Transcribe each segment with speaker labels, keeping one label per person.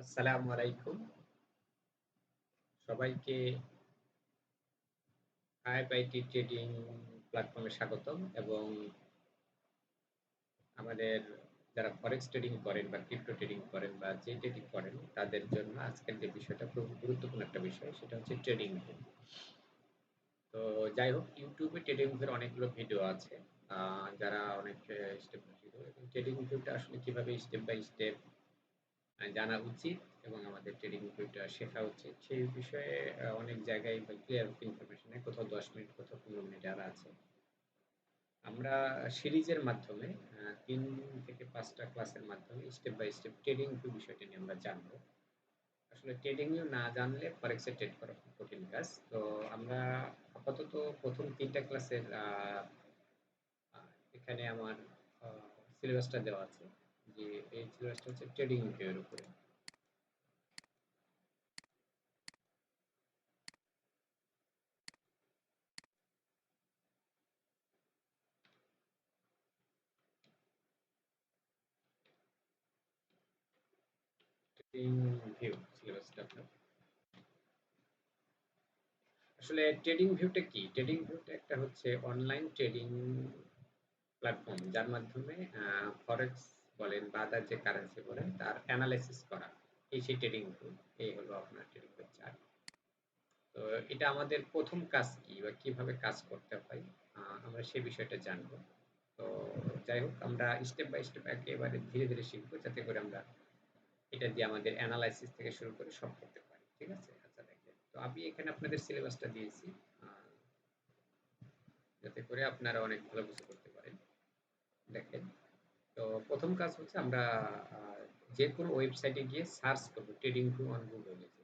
Speaker 1: আসসালামু আলাইকুম। সবাইকে আইআইটি ট্রেডিং প্ল্যাটফর্মে স্বাগতম এবং আমাদের যারা ফরেক্স ট্রেডিং করেন বা ক্রিপ্টো ট্রেডিং করেন বা যে ট্রেডিং করেন তাদের জন্য আজকের যে বিষয়টা খুব গুরুত্বপূর্ণ একটা বিষয় সেটা হচ্ছে ট্রেডিং ভিউ। তো যাই হোক YouTube এ ট্রেডিং ভিউর অনেকগুলো ভিডিও আছে। যারা অনেক স্টেপ ভিডিও এবং ট্রেডিং ভিউটা আসলে কিভাবে স্টেপ বাই স্টেপ জানা উচিত এবং আমাদের ট্রেডিং ভিউটা শেখা উচিত সেই বিষয়ে অনেক জায়গায় বা ক্লিয়ার ইনফরমেশন কোথাও ১০ মিনিট কোথাও ১৫ মিনিট দেওয়া আছে। আমরা সিরিজের মাধ্যমে ৩ থেকে ৫ টা ক্লাসের মাধ্যমে step by step trading view বিষয়টা নিয়ে আমরা জানবো। আসলে ট্রেডিং ভিউ না জানলে ফরেক্স এ ট্রেড করা খুব কঠিন কাজ। তো আমরা আপাতত ১ম ৩ টা ক্লাসের আ এখানে আমার আ সিলেবাসটা দেওয়া আছে। যে এই সিলেবাসটা হচ্ছে ট্রেডিং ভিউ এর উপরে। ট্রেডিং ভিউ সিলেবাসটা আপনার আসলে ট্রেডিং ভিউটা কি? ট্রেডিং ভিউটা একটা হচ্ছে অনলাইন ট্রেডিং প্ল্যাটফর্ম যার মাধ্যমে ফরেক্স বলেন বা আদার যে কারেন্সি বলেন তার অ্যানালাইসিস করা। এই সেই ট্রেডিং ভিউ। এই হলো আপনার ট্রেডিং ভিউ চার্ট। তো এটা আমাদের ১ম কাজ কি বা কিভাবে কাজ করতে হয় আমরা সেই বিষয়টা জানবো। তো যাই হোক আমরা স্টেপ বাই স্টেপ একেবারে ধীরে, ধীরে শিখবো যাতে করে আমরা এটা দিয়ে আমাদের অ্যানালাইসিস থেকে শুরু করে সব করতে পারি। ঠিক আছে? আচ্ছা দেখেন। তো আমি এখানে আপনাদের সিলেবাসটা দিয়েছি। আ যাতে করে আপনারা অনেক ভালো কিছু করতে পারেন। দেখেন, তো ১ম কাজ হচ্ছে আমরা আ যেকোনো ওয়েবসাইটে গিয়ে সার্চ করব ট্রেডিং ভিউ অন গুগল এ যে।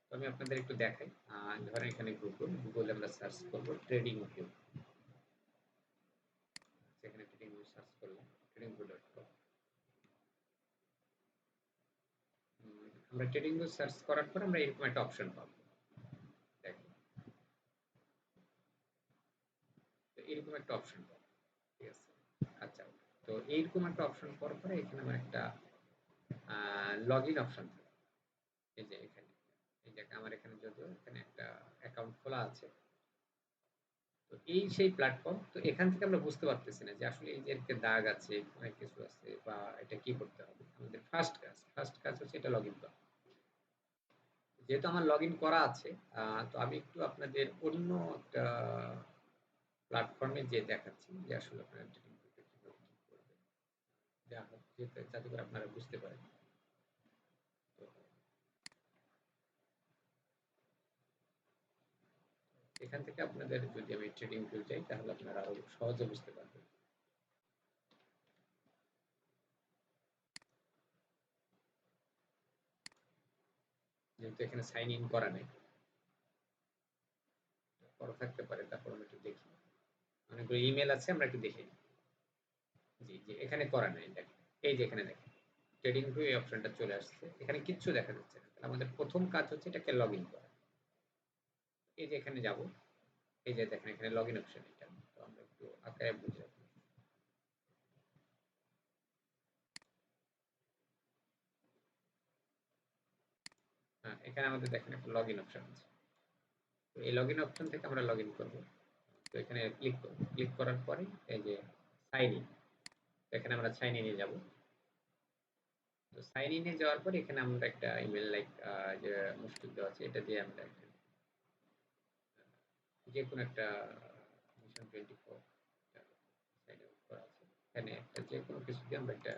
Speaker 1: তো আমি আপনাদের একটু দেখাই। ধরেন এখানে গুগল এ আমরা সার্চ করব ট্রেডিং ভিউ। সেখানে ট্রেডিং ভিউ সার্চ করলাম tradingview.com আমরা ট্রেডিং ভিউ সার্চ করার পর আমরা এরকম একটা অপশন পাবো। দেখেন, তো এরকম একটা অপশন পাবো। ঠিক আছে? আচ্ছা। তো এইরকম একটা অপশন পাওয়ার পরে এখানে আমার একটা লগইন অপশন থাকবে। এই যে এখানে। এই যে আমার এখানে যদিও এখানে একটা অ্যাকাউন্ট খোলা আছে। তো এই সেই প্ল্যাটফর্ম। তো এখান থেকে আমরা বুঝতে পারতেছি না যে আসলে এই যে এর দাগ আছে, অনেক কিছু আছে বা এটা কি করতে হবে। আমাদের ফার্স্ট কাজ হচ্ছে এটা লগইন করা। যেহেতু আমার লগইন করা আছে, তো আমি একটু আপনাদের অন্য একটা প্ল্যাটফর্মে যেয়ে দেখাচ্ছি যে আসলে আপনারা ট্রেডিং করতে কিভাবে কি করবেন। যাতে করে আপনারা বুঝতে পারেন। তো এখান থেকে আপনাদের যদি আমি ট্রেডিং ভিউ যাই তাহলে আপনারা আরো সহজে বুঝতে পারবেন। যেহেতু এখানে সাইন ইন করা নেই, করা থাকতে পারে তারপর আমরা একটু দেখি। অনেকগুলো ইমেল আছে আমরা একটু দেখে নিই। জি, জি এখানে করা নাই দেখেন। এই যে এখানে দেখেন। ট্রেডিং ভিউ এই অপশনটা চলে আসছে। এখানে কিচ্ছু দেখা যাচ্ছে না। তাহলে আমাদের ১ম কাজ হচ্ছে এটাকে লগইন করা। এই যে এখানে যাব। এই যে দেখেন এখানে লগইন অপশন এটা। তো আমরা একটু আঁকায় বুঝে রাখি। এখানে আমাদের দেখেন একটা লগইন অপশন আছে। তো এই লগইন অপশন থেকে আমরা লগইন করব। তো এখানে ক্লিক করব। ক্লিক করার পরে এই যে সাইন ইন। এখানে আমরা সাইন ইন এ যাব। তো সাইন ইন এ যাওয়ার পরে এখানে আমরা একটা ইমেল লাইক যে মুশফিক দেওয়া আছে এটা দিয়ে আমরা যেকোনো একটা মিশন 24 সাইন আপ করা আছে। এখানে একটা যেকোনো কিছু দিয়ে আমরা একটা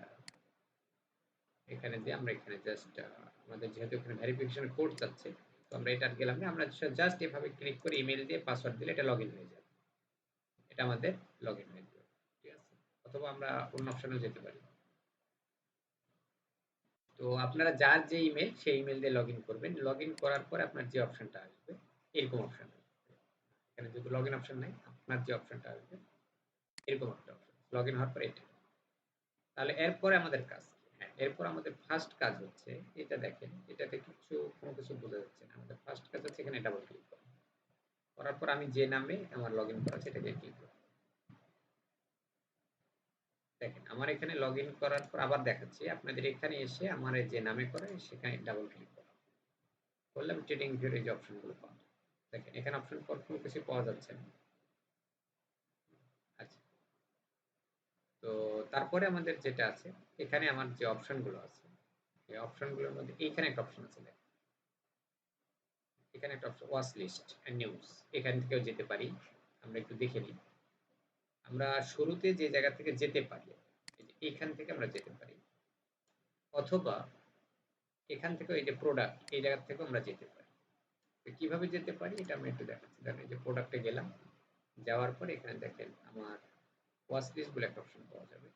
Speaker 1: এখানে দিয়ে আমরা এখানে জাস্ট আমাদের যেহেতু এখানে ভেরিফিকেশন কোড চাচ্ছে তো আমরা এটা গেলাম না আমরা জাস্ট এভাবে ক্লিক করে ইমেল দিয়ে পাসওয়ার্ড দিলে এটা লগইন হয়ে যাবে। এটা আমাদের লগইন হয়ে যাবে। ঠিক আছে? অথবা আমরা অন্য অপশনেও যেতে পারি। তো আপনারা যার যে ইমেল সেই ইমেল দিয়ে লগইন করবেন। লগইন করার পরে আপনার যে অপশনটা আসবে এরকম অপশন আসবে। এখানে যেহেতু লগইন অপশন নাই আপনার যে অপশনটা আসবে এরকম একটা অপশন। লগইন হওয়ার পরে এটা। তাহলে এরপরে আমাদের কাজ কি? হ্যাঁ, এরপর আমাদের ফার্স্ট কাজ হচ্ছে এটা দেখেন, এটাতে কোনো কিছু বোঝা যাচ্ছে না। আমাদের ফার্স্ট কাজ হচ্ছে এখানে ডাবল ক্লিক করা। করার পর আমি যে নামে আমার লগইন করা আছে এটাকে ক্লিক করব। দেখেন আমার এখানে লগ ইন করার পর আবার দেখাচ্ছি আপনাদের এখানে এসে আমার যে নামে করে সেখানে ডাবল ক্লিক করা করলে আমি ট্রেডিং ভিউর এই যে অপশনগুলো পাবো। দেখেন এখানে অপশন পর কোনো কিছু পাওয়া যাচ্ছে না। আচ্ছা, তো তারপরে আমাদের যেটা আছে এখানে আমার যে অপশনগুলো আছে এই অপশনগুলোর মধ্যে এইখানে একটা অপশন আছে দেখেন, এখানে একটা option watch list and news, এখান থেকেও যেতে পারি। আমরা একটু দেখে নিই। আমরা শুরুতে যে জায়গা থেকে যেতে পারি এই যে এইখান থেকে আমরা যেতে পারি, অথবা এখান থেকে এই যে প্রোডাক্ট এই জায়গা থেকে আমরা যেতে পারি। তো কিভাবে যেতে পারি এটা আমি একটু দেখাচ্ছি। দেখেন এই যে প্রোডাক্টে গেলাম, যাওয়ার পরে এখানে দেখেন আমার ওয়াচ লিস্ট বলে একটা অপশন পাওয়া যাবে।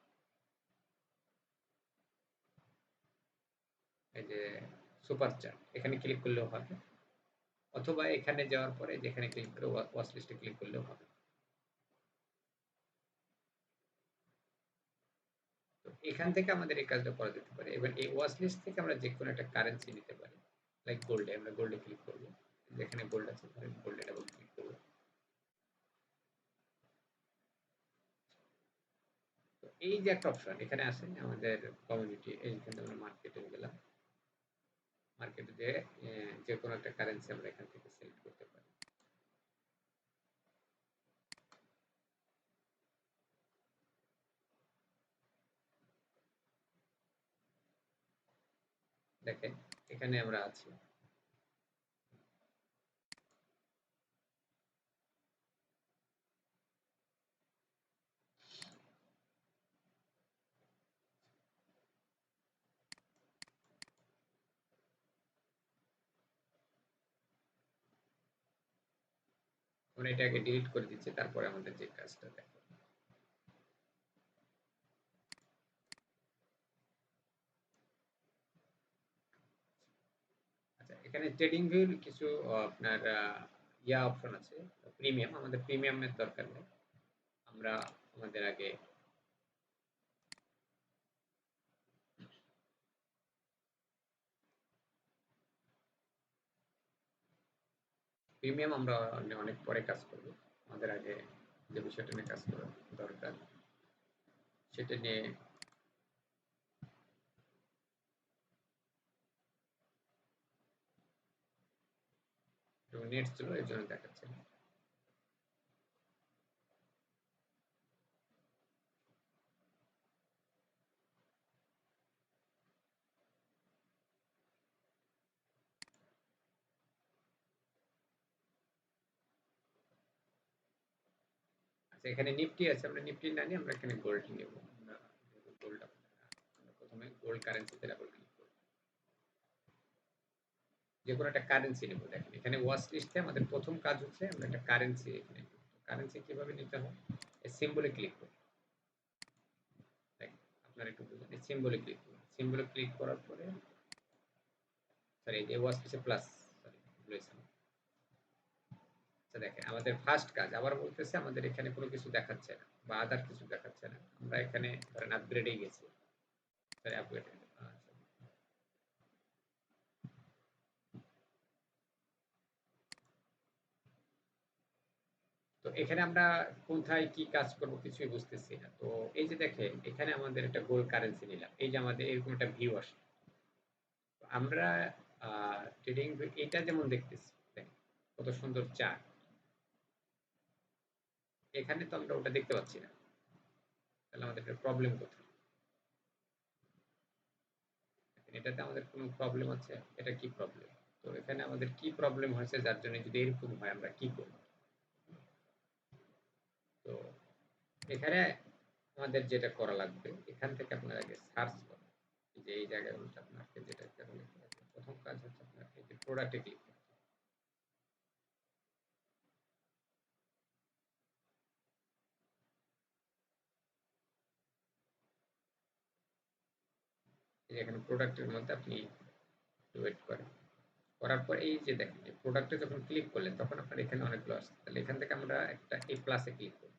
Speaker 1: এই যে সুপার চার্ট এখানে ক্লিক করলেও হবে, অথবা এখানে যাওয়ার পরে যেখানে ক্লিক করে ওয়াচ লিস্টে ক্লিক করলেও হবে। তো এখান থেকে আমাদের এই কাজটা করা যেতে পারে। এবার এই ওয়াচ লিস্ট থেকে আমরা যে কোনো একটা কারেন্সি নিতে পারি, লাইক গোল্ডে, আমরা গোল্ডে ক্লিক করব। যেখানে গোল্ড আছে ধরেন গোল্ডে ডাবল ক্লিক করব। তো এই যে একটা অপশন এখানে আছে আমাদের কমিউনিটি, এইখানে আমরা মার্কেটে গেলাম, মার্কেটে যে যে কোনো একটা কারেন্সি আমরা এখান থেকে সিলেক্ট করতে পারি। দেখেন এখানে আমরা আছি। আমরা এটাকে ডিলিট করে দিচ্ছি, তারপরে আমাদের যে কাজটা দেখো। আচ্ছা, এখানে ট্রেডিং ভিউর কিছু আপনার ইয়া অপশন আছে, প্রিমিয়াম। আমাদের প্রিমিয়ামের দরকার নেই, আমরা আমাদের আগে প্রিমিয়াম আমরা অনেক পরে কাজ করব। আমাদের আগে যে বিষয়টা নিয়ে কাজ করা দরকার সেটা নিয়ে একটু নেট ছিল এর জন্য দেখাচ্ছে না। আচ্ছা, এখানে নিফটি আছে, আমরা নিফটি না নিয়ে আমরা এখানে গোল্ড নেব। আমরা গোল্ড আমরা প্রথমে গোল্ড কারেন্সিতে ডাবল ক্লিক করব। যে কোনো একটা কারেন্সি নেব। দেখেন এখানে ওয়াচ লিস্টে আমাদের প্রথম কাজ হচ্ছে আমরা একটা কারেন্সি এখানে, কারেন্সি কিভাবে নিতে হয় এই সিম্বলে ক্লিক করব। দেখেন আপনারা একটু বুঝুন, এই সিম্বলে ক্লিক করুন। সিম্বলে ক্লিক করার পরে সরি এই যে ওয়াচ লিস্টে প্লাস, সরি ভুলেছিলাম। আচ্ছা, দেখেন আমাদের ফার্স্ট কাজ আবার বলতেছে আমাদের এখানে কোনো কিছু দেখাচ্ছে না বা আদার কিছু দেখাচ্ছে না। আমরা এখানে ধরেন আপগ্রেডে গেছি, সরি আপগ্রেড, তো এখানে আমরা কোথায় কি কাজ করব কিছুই বুঝতেছি না। তো এই যে দেখেন এখানে আমাদের একটা গোল্ড কারেন্সি নিলাম, এই যে আমাদের এরকম একটা ভিউ আসে। তো আমরা ট্রেডিং এটা যেমন দেখতেছি, দেখেন কত সুন্দর চার্ট, এখানে তো আমরা ওটা দেখতে পাচ্ছি না। তাহলে আমাদের একটা প্রবলেম কোথায়? এটাতে আমাদের কোনো প্রবলেম আছে? এটা কি প্রবলেম? তো এখানে আমাদের কি প্রবলেম হয়েছে যার জন্য যদি এরকম হয় আমরা কি করব? তো এখানে আমাদের যেটা করা লাগবে এখান থেকে আপনার আগে সার্চ করেন। এই যে এই জায়গাগুলোতে আপনাকে যেটা করতে হবে, প্রথম কাজ হচ্ছে আপনার এই যে প্রোডাক্টে ক্লিক করতে হবে। এই যে এখানে প্রোডাক্টের মধ্যে আপনি ওয়েট করেন। করার পর এই যে দেখেন এই প্রোডাক্টে যখন ক্লিক করলেন তখন আপনার এখানে অনেকগুলো আসছে। তাহলে এখান থেকে আমরা একটা এই প্লাসে ক্লিক করব।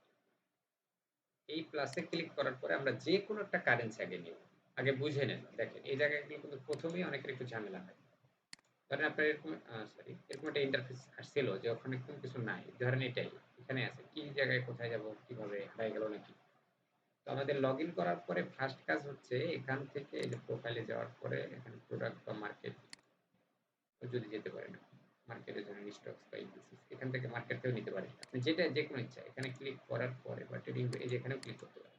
Speaker 1: এই প্লাসে ক্লিক করার পরে আমরা যে কোনো একটা কারেন্সি আগে নিব। আগে বুঝে নেন। দেখেন এই জায়গাগুলো কিন্তু প্রথমেই অনেকের একটু ঝামেলা হয়। ধরেন আপনার এরকম সরি এরকম একটা ইন্টারফেস আসছিল যে ওখানে কোনো কিছু নাই। ধরেন এটাই, এখানে আছে। কি জায়গায় কোথায় যাব, কিভাবে হারায় গেল নাকি? তো আমাদের লগইন করার পরে ফার্স্ট কাজ হচ্ছে এখান থেকে এই যে প্রোফাইলে যাওয়ার পরে এখানে প্রোডাক্ট বা মার্কেট যদি যেতে পারেন, মার্কেটে ধরেন স্টকস বা ইন্ডিসেস, এখান থেকে মার্কেট থেকেও নিতে পারেন। আপনি যেটা যেকোনো ইচ্ছা এখানে ক্লিক করার পরে বা ট্রেডিং এই যে এখানেও ক্লিক করতে পারেন।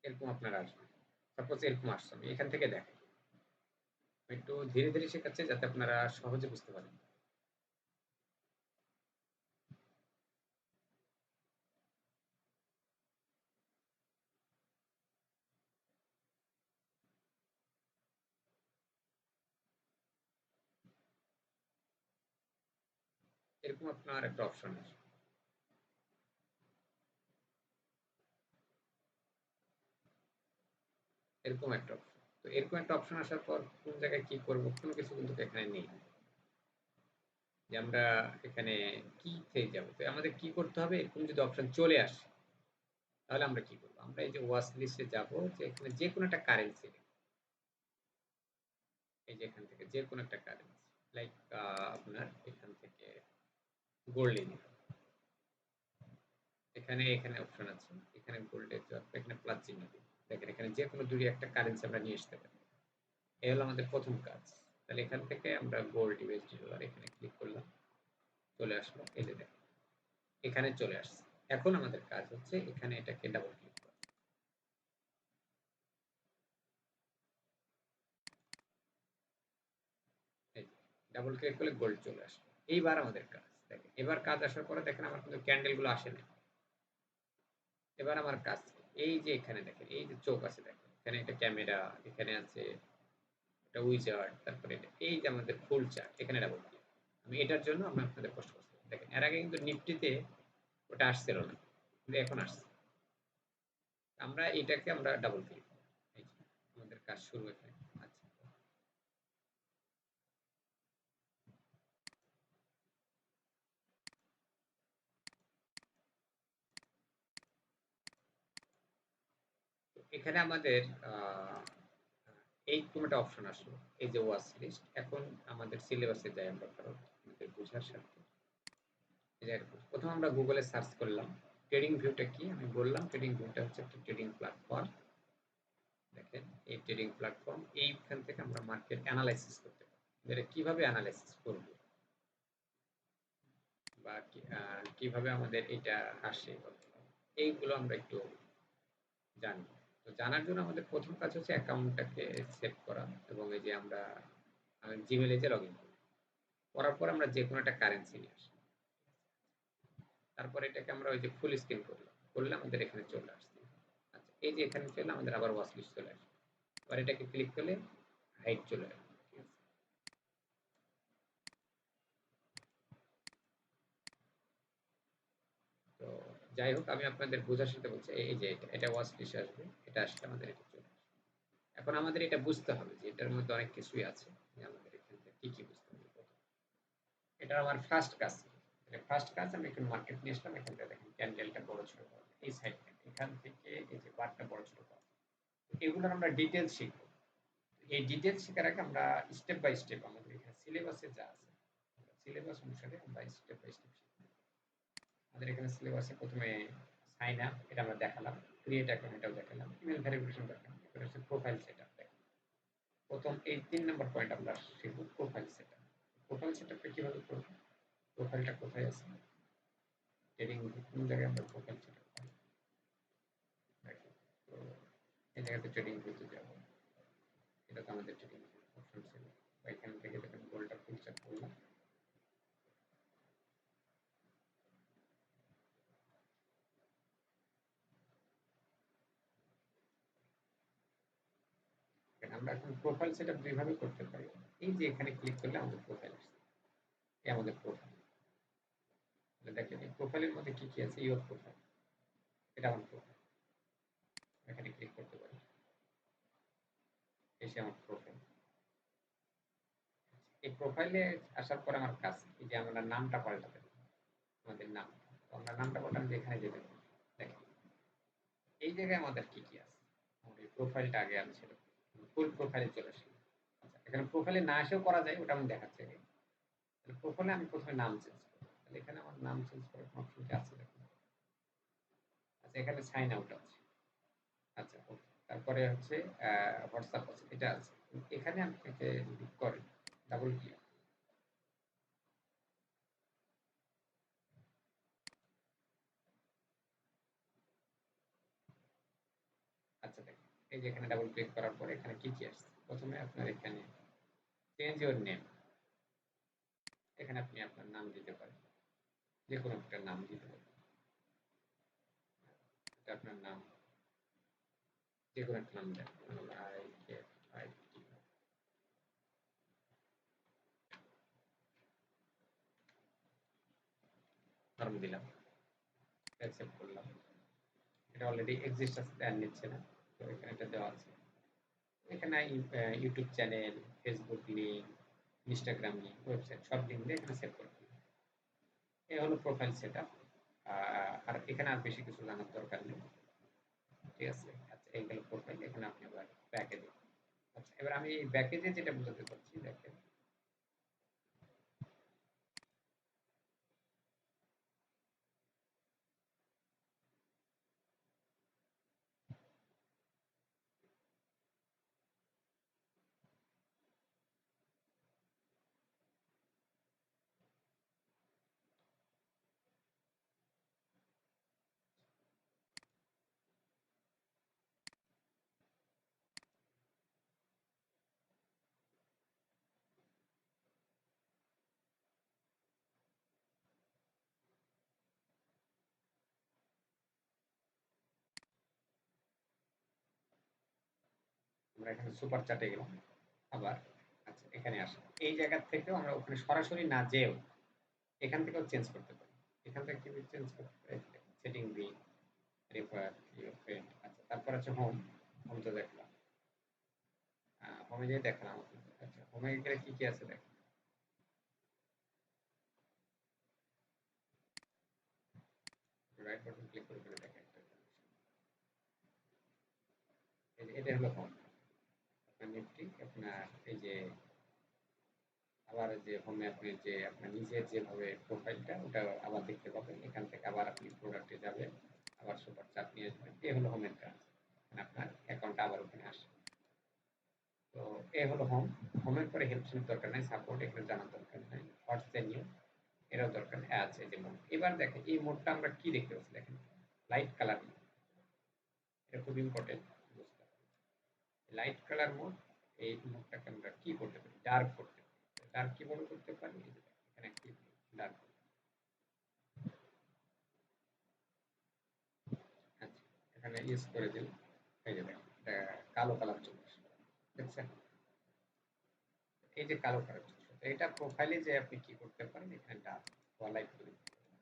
Speaker 1: এরকম আপনার আসবে। সাপোজ এরকম আসছে, আমি এখান থেকে দেখেন। একটু ধীরে ধীরে শেখাচ্ছি যাতে আপনারা সহজে বুঝতে পারেন। এরকম আপনার একটা অপশন আসবে। এরকম একটা অপশন। তো এরকম একটা অপশন আসার পর কোন জায়গায় কি করব কোনো কিছু কিন্তু এখানে নেই। যে আমরা এখানে কি তে যাব। তো আমাদের কি করতে হবে, এরকম যদি অপশন চলে আসে তাহলে আমরা কি করব? আমরা এই যে ওয়াচ লিস্টে যাব, যে এখানে যেকোনো একটা কারেন্সি, এই যে এখান থেকে যেকোনো একটা কারেন্সি লাইক আপনার এখান থেকে গোল্ডে নিলাম। এখানে অপশন আছে। এখানে গোল্ডে যাওয়ার পর এখানে প্লাস চিহ্ন দিন। দেখেন এখানে যেকোনো দুই একটা কারেন্সি আমরা নিয়ে আসতে পারি। এই হলো আমাদের প্রথম কাজ। তাহলে এখান থেকে আমরা গোল্ড ইউএসডি ডলার এখানে ক্লিক করলাম। চলে আসলো। এই যে দেখেন এখানে চলে আসছে। এখন আমাদের কাজ হচ্ছে এখানে এটাকে ডাবল ক্লিক করা। এই ডাবল ক্লিক করলে গোল্ড চলে আসবে। এইবার আমাদের কাজ দেখেন, এবার কাজ আসার পরে দেখেন আমার কিন্তু ক্যান্ডেল গুলো আসে না। এবার আমার কাজ কি? এই যে এখানে দেখেন এই যে চোখ আছে দেখেন, এখানে একটা ক্যামেরা, এখানে আছে একটা উইজার্ড, তারপরে এই যে আমাদের ফুল চার্ট, এখানে ডাবল ক্লিক। আমি এটার জন্য আমি আপনাদের কষ্ট করছি। দেখেন এর আগে কিন্তু নিফটিতে ওটা আসছিল না, কিন্তু এখন আসছে। আমরা এটাকে আমরা ডাবল ক্লিক করব। এই যে আমাদের কাজ শুরু এখানে। আচ্ছা, এখানে আমাদের এইরকম একটা অপশন আসলো। এই যে ওয়াচ লিস্ট। এখন আমাদের সিলেবাসে যাই আমরা, কারণ আমাদের বোঝার স্বার্থে। এই যে প্রথম আমরা গুগলে সার্চ করলাম ট্রেডিং ভিউটা কি। আমি বললাম ট্রেডিং ভিউটা হচ্ছে একটা ট্রেডিং প্ল্যাটফর্ম। দেখেন এই ট্রেডিং প্ল্যাটফর্ম, এইখান থেকে আমরা মার্কেট অ্যানালাইসিস করতে পারি। এটা কিভাবে অ্যানালাইসিস করব বা কিভাবে আমাদের এটা আসে, এইগুলো আমরা একটু জানি। তো জানার জন্য আমাদের প্রথম কাজ হচ্ছে অ্যাকাউন্টটাকে সেট করা, এবং এই যে আমরা জিমেলে যে লগ ইন করি, করার পর আমরা যে কোনো একটা কারেন্সি নিয়ে আসি। তারপর এটাকে আমরা ওই যে ফুল স্ক্রিন করলাম, করলে আমাদের এখানে চলে আসছে। আচ্ছা, এই যে এখানে চলে আমাদের আবার ওয়াচ লিস্ট চলে আসবে। আবার এটাকে ক্লিক করলে হাইট চলে আসবে। ঠিক আছে? তো যাই হোক, আমি আপনাদের বোঝার সাথে বলছি এই যে এটা ওয়াচ লিস্ট আসবে, এটা আসলে আমাদের এটা চলে আসবে। এখন আমাদের এটা বুঝতে হবে যে এটার মধ্যে অনেক কিছুই আছে, যে আমাদের এখান থেকে কি কি বুঝতে হবে। এটা আমার ফার্স্ট কাজ। ফার্স্ট কাজ আমি একটু মার্কেট নিয়ে আসলাম। এখান থেকে দেখেন ক্যান্ডেলটা বড় ছোট পাওয়া যায়। এই সাইড থেকে এখান থেকে এই যে বারটা বড় ছোট পাওয়া যায়। এগুলোর আমরা ডিটেলস শিখবো। এই ডিটেলস শেখার আগে আমরা স্টেপ বাই স্টেপ আমাদের এখানে সিলেবাসে যা আছে, সিলেবাস অনুসারে আমরা স্টেপ বাই স্টেপ শিখব। আমাদের এখানে সিলেবাসে প্রথমে সাইন আপ, এটা আমরা দেখালাম। ক্রিয়েট অ্যাকাউন্ট, এটাও দেখালাম। ইমেল ভেরিফিকেশন দেখালাম। এরপরে হচ্ছে প্রোফাইল সেটআপ দেখালাম। প্রথম এই ৩ নম্বর পয়েন্ট আমরা শিখব প্রোফাইল সেটআপ। প্রোফাইল সেটআপটা কিভাবে করব? প্রোফাইলটা কোথায় আছে? ট্রেডিং কোন জায়গায় আমরা প্রোফাইল সেটআপ করব? দেখেন, তো এই জায়গাতে ট্রেডিং ভিউতে যাব। এটা তো আমাদের ট্রেডিং অপশন ছিল। তো এখান থেকে দেখেন গোলটা ফুল সেট করলাম। আমরা এখন প্রোফাইল সেটআপ দুইভাবে করতে পারি। এই যে এখানে ক্লিক করলে আমাদের প্রোফাইল আসছে। এই আমাদের প্রোফাইল। দেখেন এই প্রোফাইলের মধ্যে কি কি আছে? ইওর প্রোফাইল, এটা আমার প্রোফাইল। এখানে ক্লিক করতে পারি। এসে আমার প্রোফাইল। এই প্রোফাইলে আসার পর আমার কাজ কি? যে আমরা নামটা পাল্টাতে হবে। আমাদের নাম। তো আমরা নামটা পাল্টাতে এখানে যেতে পারি। দেখেন এই জায়গায় আমাদের কি কি আছে? আমাদের প্রোফাইলটা আগে আছে, ফুল প্রোফাইলে চলে আসি। আচ্ছা, এখানে প্রোফাইলে না এসেও করা যায়, ওটা আমি দেখাচ্ছি আগে। তাহলে প্রোফাইলে আমি প্রথমে নাম চেঞ্জ করব। তাহলে এখানে আমার নাম চেঞ্জ করার অপশনটি আছে দেখুন। আচ্ছা এখানে সাইন আউট আছে। আচ্ছা ওকে। তারপরে হচ্ছে হোয়াটসঅ্যাপ আছে, এটা আছে। এখানে আপনাকে যদি করেন ডাবল ক্লিক, আচ্ছা দেখেন এই যে এখানে ডাবল ক্লিক করার পরে এখানে কি কি আসছে। প্রথমে আপনার এখানে চেঞ্জ ইউর নেম, এখানে আপনি আপনার নাম দিতে পারেন, যে কোনো একটা নাম দিতে পারেন। এটা আপনার নাম, যে কোনো একটা নাম দেন। আই কে আই টি নাম দিলাম, অ্যাকসেপ্ট করলাম। এটা অলরেডি এক্সিস্ট আছে তাই আর নিচ্ছে না। তো এখানে এটা দেওয়া আছে। এখানে YouTube channel, Facebook link, Instagram link, website সব লিঙ্ক দিয়ে এখানে সেভ করে দিলাম। এই হলো প্রোফাইল সেটআপ। আর এখানে আর বেশি কিছু জানার দরকার নেই। ঠিক আছে? আচ্ছা এই গেল প্রোফাইল। এখানে আপনি আবার ব্যাকে যান। আচ্ছা এবার আমি ব্যাকে যেটা বোঝাতে চাচ্ছি দেখেন। আমরা এখানে সুপার চ্যাটে গেলাম। আবার আচ্ছা এখানে আসি। এই জায়গা থেকেও আমরা ওখানে সরাসরি না যেয়েও এখান থেকেও চেঞ্জ করতে পারি। এখান থেকে কিভাবে চেঞ্জ করতে পারি? সেটিং দিই, রেফার, ইউর ফ্রেন্ড। আচ্ছা তারপর হচ্ছে হোম। হোম তো দেখলাম। হোমে যেয়ে দেখলাম। আচ্ছা হোমে গেলে কি কি আছে দেখেন। রাইট বাটন ক্লিক করে করে দেখেন। এটা হলো হোম। আপনার নিফটি আপনার এই যে আবার যে হোমে আপনি যে আপনার নিজের যেভাবে প্রোফাইলটা ওটা আবার দেখতে পাবেন। এখান থেকে আবার আপনি প্রোডাক্টে যাবেন, আবার সুপার চার্ট নিয়ে আসবেন। এই হলো হোমের কাজ। মানে আপনার অ্যাকাউন্টটা আবার ওখানে আসে। তো এ হলো হোম। হোমের পরে হেল্প দরকার নাই, সাপোর্ট এখানে জানার দরকার নাই, হোয়াটস নিউ এটাও দরকার নেই। আছে যে মোড। এবার দেখেন এই মোডটা আমরা কি দেখতে পাচ্ছি দেখেন। Light colour mode. এটা খুব ইম্পর্টেন্ট বুঝতে হবে। লাইট কালার মোড, এই মোডটাকে আমরা কি করতে পারি? ডার্ক করতে পারি। ডার্ক কিভাবে করতে পারি? এই যে দেখেন, এখানে ক্লিক ডার্ক। আচ্ছা এখানে ইউজ করে দিন। এই যে দেখেন এটা কালো কালার চলে আসবে। দেখছেন? এই যে কালো কালার চলে আসবে। এটা প্রোফাইলে যে আপনি কি করতে পারেন এখানে ডার্ক বা লাইট করে দিতে পারেন।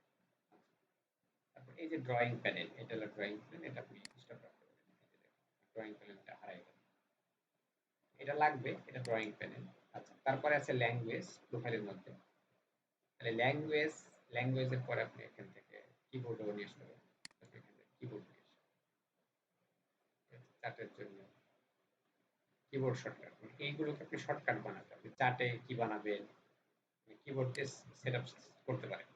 Speaker 1: তারপর এই যে ড্রয়িং প্যানেল, এটা হলো ড্রয়িং প্যানেল, এটা আপনি স্টপ রাখতে পারেন। এই যে দেখেন ড্রয়িং প্যানেলটা হারাই গেল। এটা লাগবে, এটা ড্রয়িং প্যানেল। আচ্ছা তারপরে আছে ল্যাঙ্গুয়েজ প্রোফাইলের মধ্যে। তাহলে ল্যাঙ্গুয়েজের পরে আপনি এখান থেকে কিবোর্ডও নিয়ে আসতে পারেন। আপনি এখান থেকে কিবোর্ড নিয়ে আসেন। চার্টের জন্য কিবোর্ড শর্টকাট, এইগুলোকে আপনি শর্টকাট বানাতে হবে। চার্টে কি বানাবেন, কিবোর্ড দিয়ে সেটআপ করতে পারেন।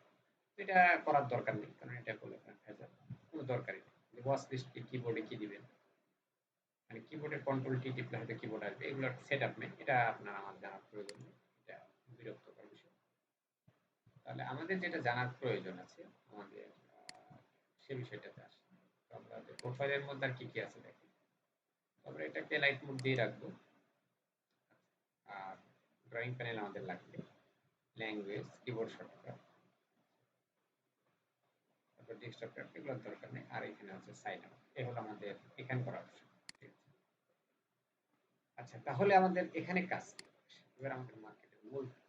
Speaker 1: এটা করার দরকার নেই, কারণ এটা করলে আপনার ভেজাল, কোনো দরকারই নেই। ওয়াচ লিস্ট কিবোর্ডে কি দিবেন, মানে কিবোর্ডের কন্ট্রোল টি টিপলে হয়তো কিবোর্ড আসবে, এগুলোর সেটআপ নেই। এটা আপনার আমার জানার প্রয়োজন নেই। এটা বিরক্তকর বিষয়। তাহলে আমাদের যেটা জানার প্রয়োজন আছে, আমাদের সে বিষয়টাতে আসি। তো আমরা প্রোফাইলের মধ্যে আর কি কি আছে দেখি। আমরা এটাকে লাইট মোড দিয়ে রাখবো। আর ড্রয়িং প্যানেল আমাদের লাগবে, ল্যাঙ্গুয়েজ, কিবোর্ড শর্টকাট, তারপর ডেস্কটপ ট্যাব, এগুলোর দরকার নেই। আর এখানে হচ্ছে সাইন আউট। এই হলো আমাদের এখানে করা অপশন। ঠিক আছে? আচ্ছা তাহলে আমাদের এখানে কাজ কি? এবার আমাদের মার্কেটের মূল কাজ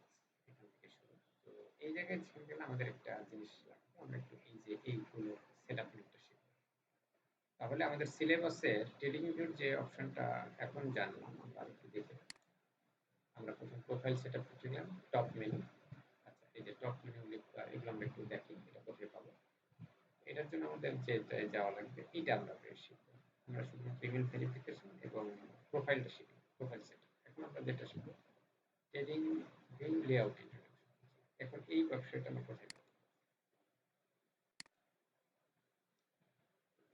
Speaker 1: এখান থেকে শুরু। তো এই জায়গায় ছিল গেলে আমাদের একটা জিনিস লাগবে। আমরা একটু এই যে এইগুলো সেটআপ নিতে শিখব। তাহলে আমাদের সিলেবাসে ট্রেডিং ভিউর যে অপশনটা এখন জানলাম, আমরা একটু দেখে নিই। আমরা প্রথম প্রোফাইল সেটআপ করছিলাম, টপ মেনু। আচ্ছা এই যে টপ মেনু এগুলো আমরা একটু দেখি এটা কোথায় পাবো। এটার জন্য আমাদের যে যাওয়া লাগবে এটা আমরা শিখবো। আমরা শুধুমাত্র ইমেল ভেরিফিকেশন এবং প্রোফাইলটা শিখি, প্রোফাইল সেটআপ। এখন আমরা যেটা শিখবো ট্রেডিং ভিউ লেআউট ইন্ট্রোডাকশন। এখন এই ওয়েবসাইটটা আমরা কোথায় পাবো?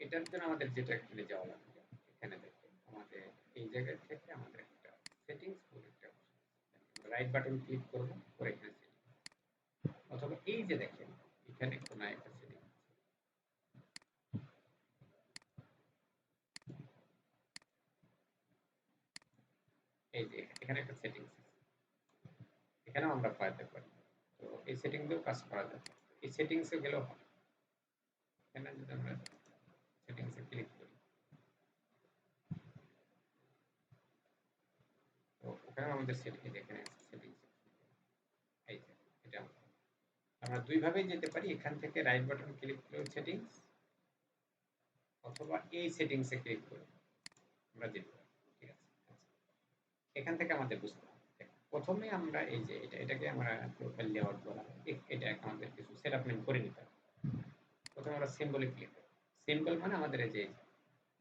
Speaker 1: এটার জন্য আমাদের যেটা এখানে যাওয়া লাগবে, এখানে দেখেন আমাদের এই জায়গা থেকে আমাদের একটা সেটিংস বলে একটা রাইট বাটন ক্লিক করব, করে এখানে সেটিং, অথবা এই যে দেখেন এখানে কোনায় একটা সেটিং, এই যে এখানে একটা সেটিংস আছে, এখানেও আমরা পাইতে পারি। তো এই সেটিং দিয়েও কাজ করা যাবে, এই সেটিংসে গেলেও হয়। এখানে যদি আমরা সেটিংসে ক্লিক করি, তো ওখানে আমাদের সেটিং, এখানে সেটিংস, এই যে এটা আমরা দুই ভাবেই যেতে পারি, এখান থেকে রাইট বাটন ক্লিক করে সেটিংস, অথবা এই সেটিংসে ক্লিক করে আমরা যেতে পারি। ঠিক আছে, আচ্ছা, এখান থেকে আমাদের বুঝতে হবে। প্রথমে আমরা এই যে এটাকে আমরা প্রোফাইল লেআউট বলা হয়, এটা আমাদের কিছু সেটআপ নেম করে নিতে হবে। প্রথমে আমরা সিম্বলে ক্লিক করি, সিম্বল মানে আমাদের এই যে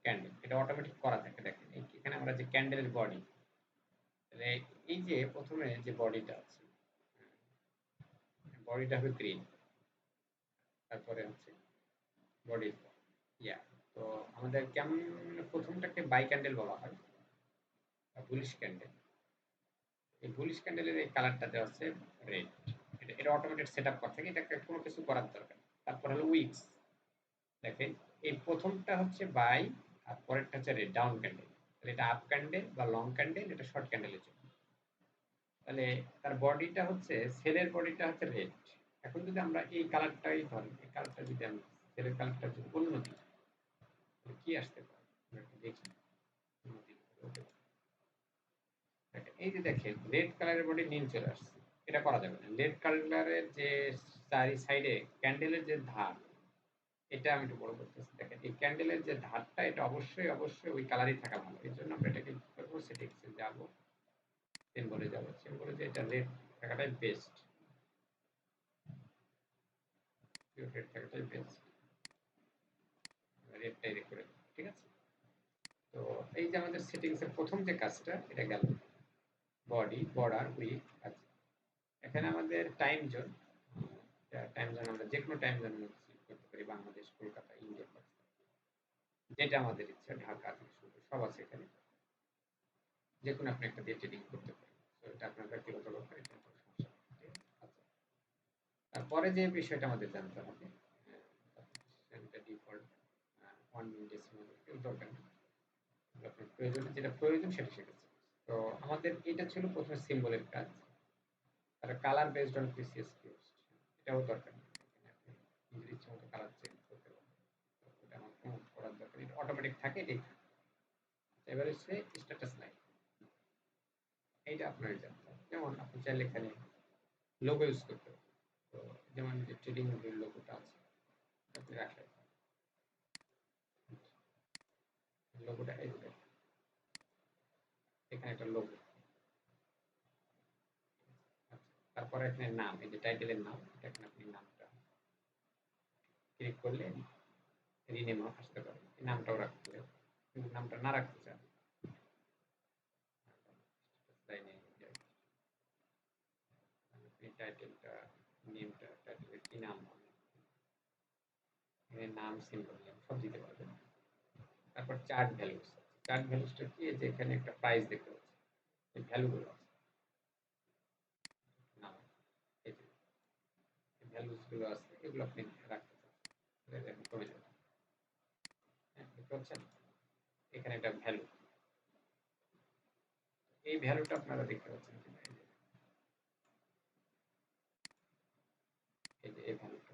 Speaker 1: ক্যান্ডেল, এটা অটোমেটিক করা থাকে। দেখেন এখানে আমরা যে ক্যান্ডেলের বডি, তাহলে এই যে প্রথমে যে বডিটা আছে, বডিটা হবে গ্রিন, তারপরে হচ্ছে বডি, ইয়া, তো আমাদের কেমন, প্রথমটাকে বাই ক্যান্ডেল বলা হয়, বুলিশ ক্যান্ডেল। এই বুলিশ ক্যান্ডেলের এই কালারটা দেওয়া হচ্ছে রেড, এটা অটোমেটিক সেট আপ করা থাকে, এটাকে কোনো কিছু করার দরকার নেই। তারপর হলো উইকস, দেখেন এই প্রথমটা হচ্ছে বাই, আর পরেরটা হচ্ছে রেড ডাউন ক্যান্ডেল, তাহলে এটা আপ ক্যান্ডেল বা লং ক্যান্ডেল, এটা শর্ট ক্যান্ডেলের জন্য। তাহলে তার বডিটা হচ্ছে, সেলের বডিটা হচ্ছে রেড। এখন যদি আমরা এই কালারটাই ধরি, এই কালারটা যদি আমি সেলের কালারটা যদি অন্য দিই, কি আসতে পারে দেখি, এই যে দেখেন রেড কালারের বডি নীল চলে আসছে, এটা করা যাবে না। রেড কালারের যে চারি সাইডে ক্যান্ডেলের যে ধার, এটা আমি একটু বড় করতেছি, দেখেন এই ক্যান্ডেলের যে ধারটা, এটা অবশ্যই অবশ্যই ওই কালারই থাকা ভালো। এই জন্য আমরা এটাকে কি করবো, সেটিংসে যাবো, সিম্বলে যাবো, সিম্বলে যে এটা রেড থাকাটাই বেস্ট, রেড থাকাটাই বেস্ট, রেডটাই করে, ঠিক আছে। তো এই যে আমাদের সেটিংসের প্রথম যে কাজটা, এটা গেল বডি, বর্ডার, উইক। আচ্ছা, এখানে আমাদের টাইম জোন, টাইম জোন আমরা যে কোনো টাইম জোন সিলেক্ট করতে পারি, বাংলাদেশ, কলকাতা, ইন্ডিয়া, পাকিস্তান, যেটা আমাদের ইচ্ছা, ঢাকা থেকে শুরু করে সব আছে এখানে, যে কোনো আপনি একটা দিয়ে ট্রেডিং করতে পারেন। তো এটা আপনার ব্যক্তিগত ব্যাপার, এটা কোনো সমস্যা নেই, ঠিক আছে। আচ্ছা, তারপরে যে বিষয়টা আমাদের জানতে হবে, ডিফল্ট 1 ডেসিমাল দরকার নেই, আপনার প্রয়োজনে যেটা প্রয়োজন সেটা শিখেছে। তো আমাদের এটা ছিল প্রথমে সিম্বলের কাজ, আর কালার বেসড অন পিসিএস কিউজ, এটাও দরকার নেই, এখানে আপনি নিজের ইচ্ছা মতো কালার চেঞ্জ করতে পারবেন, এটা আমার কোনো করার দরকার নেই, এটা অটোমেটিক থাকে, এটাই থাকে। এবার হচ্ছে স্ট্যাটাস লাইন, এইটা আপনার জানতে হবে। যেমন আপনি চাইলে এখানে লোগো ইউজ করতে পারেন, তো যেমন যে ট্রেডিং এর লোগোটা আছে, আপনি রাখলেন লোগোটা, এই যে এখানে একটা লোগো, তারপরে এখানে নাম, এই যে টাইটেলের নাম, এখানে আপনি নামটা ক্লিক করলে রিনেম আসতে পারে, এই নামটাও রাখতে পারে। কিন্তু নামটা না রাখতে চান, লাইনে আপনি টাইটেলটা, নেমটা, টাইটেলের কি নাম হবে, এখানে নাম, সিম্বল নেম সব দিতে পারবেন। তারপর চার্ট ভ্যালুস, চার্ট ভ্যালুসটা কি, যে এখানে একটা প্রাইস দেখতে পাচ্ছি, এই ভ্যালুগুলো আছে, নাম, এই যে ভ্যালুস গুলো আছে, এগুলো আপনি রাখতে চান, দেখেন কমে যাবে, হ্যাঁ দেখতে পাচ্ছেন, এখানে একটা ভ্যালু, এই ভ্যালুটা আপনারা দেখতে পাচ্ছেন কিনা, এই যে এই ভ্যালুটা,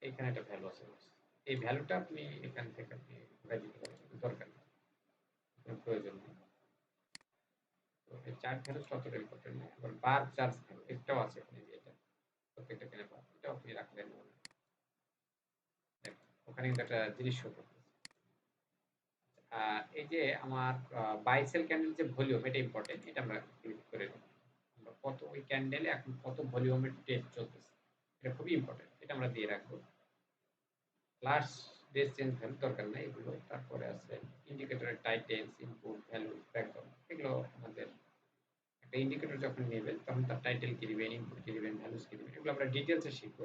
Speaker 1: এখানে একটা ভ্যালু আছে, এই ভ্যালুটা আপনি এখান থেকে আপনি ঘুরাই দিতে পারেন, দরকার নেই, কোনো প্রয়োজন নেই। তো এই চার্ট ভ্যালু ততটা ইম্পর্টেন্ট না। আবার বার চার্জ ভ্যালু এটাও আছে, আপনি যে এটা প্রত্যেকটা কেনে বার, এটাও আপনি রাখলেন, দেখেন ওখানে কিন্তু একটা জিনিস শো করতেছে। এই যে আমার বাই সেল ক্যান্ডেল যে ভলিউম, এটা ইম্পর্টেন্ট, এটা আমরা ক্লিক করে নেব, আমরা কত ওই ক্যান্ডেলে এখন কত ভলিউমের ট্রেড চলতেছে, এটা খুবই ইম্পর্টেন্ট, এটা আমরা দিয়ে রাখবো। লাস্ট ডে চেঞ্জ ভ্যালু দরকার নাই এগুলো। তারপরে আছে ইন্ডিকেটরের টাইটেলস, ইনপুট, ভ্যালু, ব্যাকগ্রাউন্ড, এগুলো আমাদের একটা ইন্ডিকেটর যখন নেবেন তখন তার টাইটেল কি দিবেন, ইনপুট কি দিবেন, ভ্যালুস কি দিবেন, এগুলো আমরা ডিটেইলসে শিখব।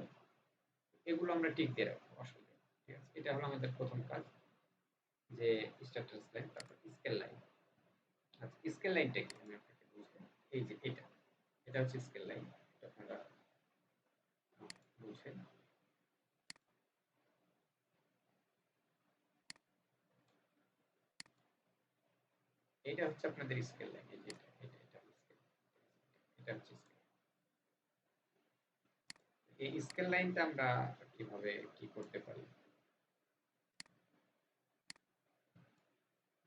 Speaker 1: এগুলো আমরা টিক দিয়ে রাখবো, অসুবিধা নেই। ঠিক আছে? এটা হলো আমাদের প্রথম কাজ, যে স্ট্যাটাস লাইন, তারপর স্কেল লাইন। আচ্ছা, স্কেল লাইনটা কি আমি আপনাকে বুঝবো। এই যে এটা হচ্ছে স্কেল লাইন। এটা আপনারা বুঝেন। এটা হচ্ছে আপনাদের স্কেল লাইন। এই যে এটা স্কেল, এটা হচ্ছে স্কেল। এই স্কেল লাইনটা আমরা কিভাবে কি করতে পারি,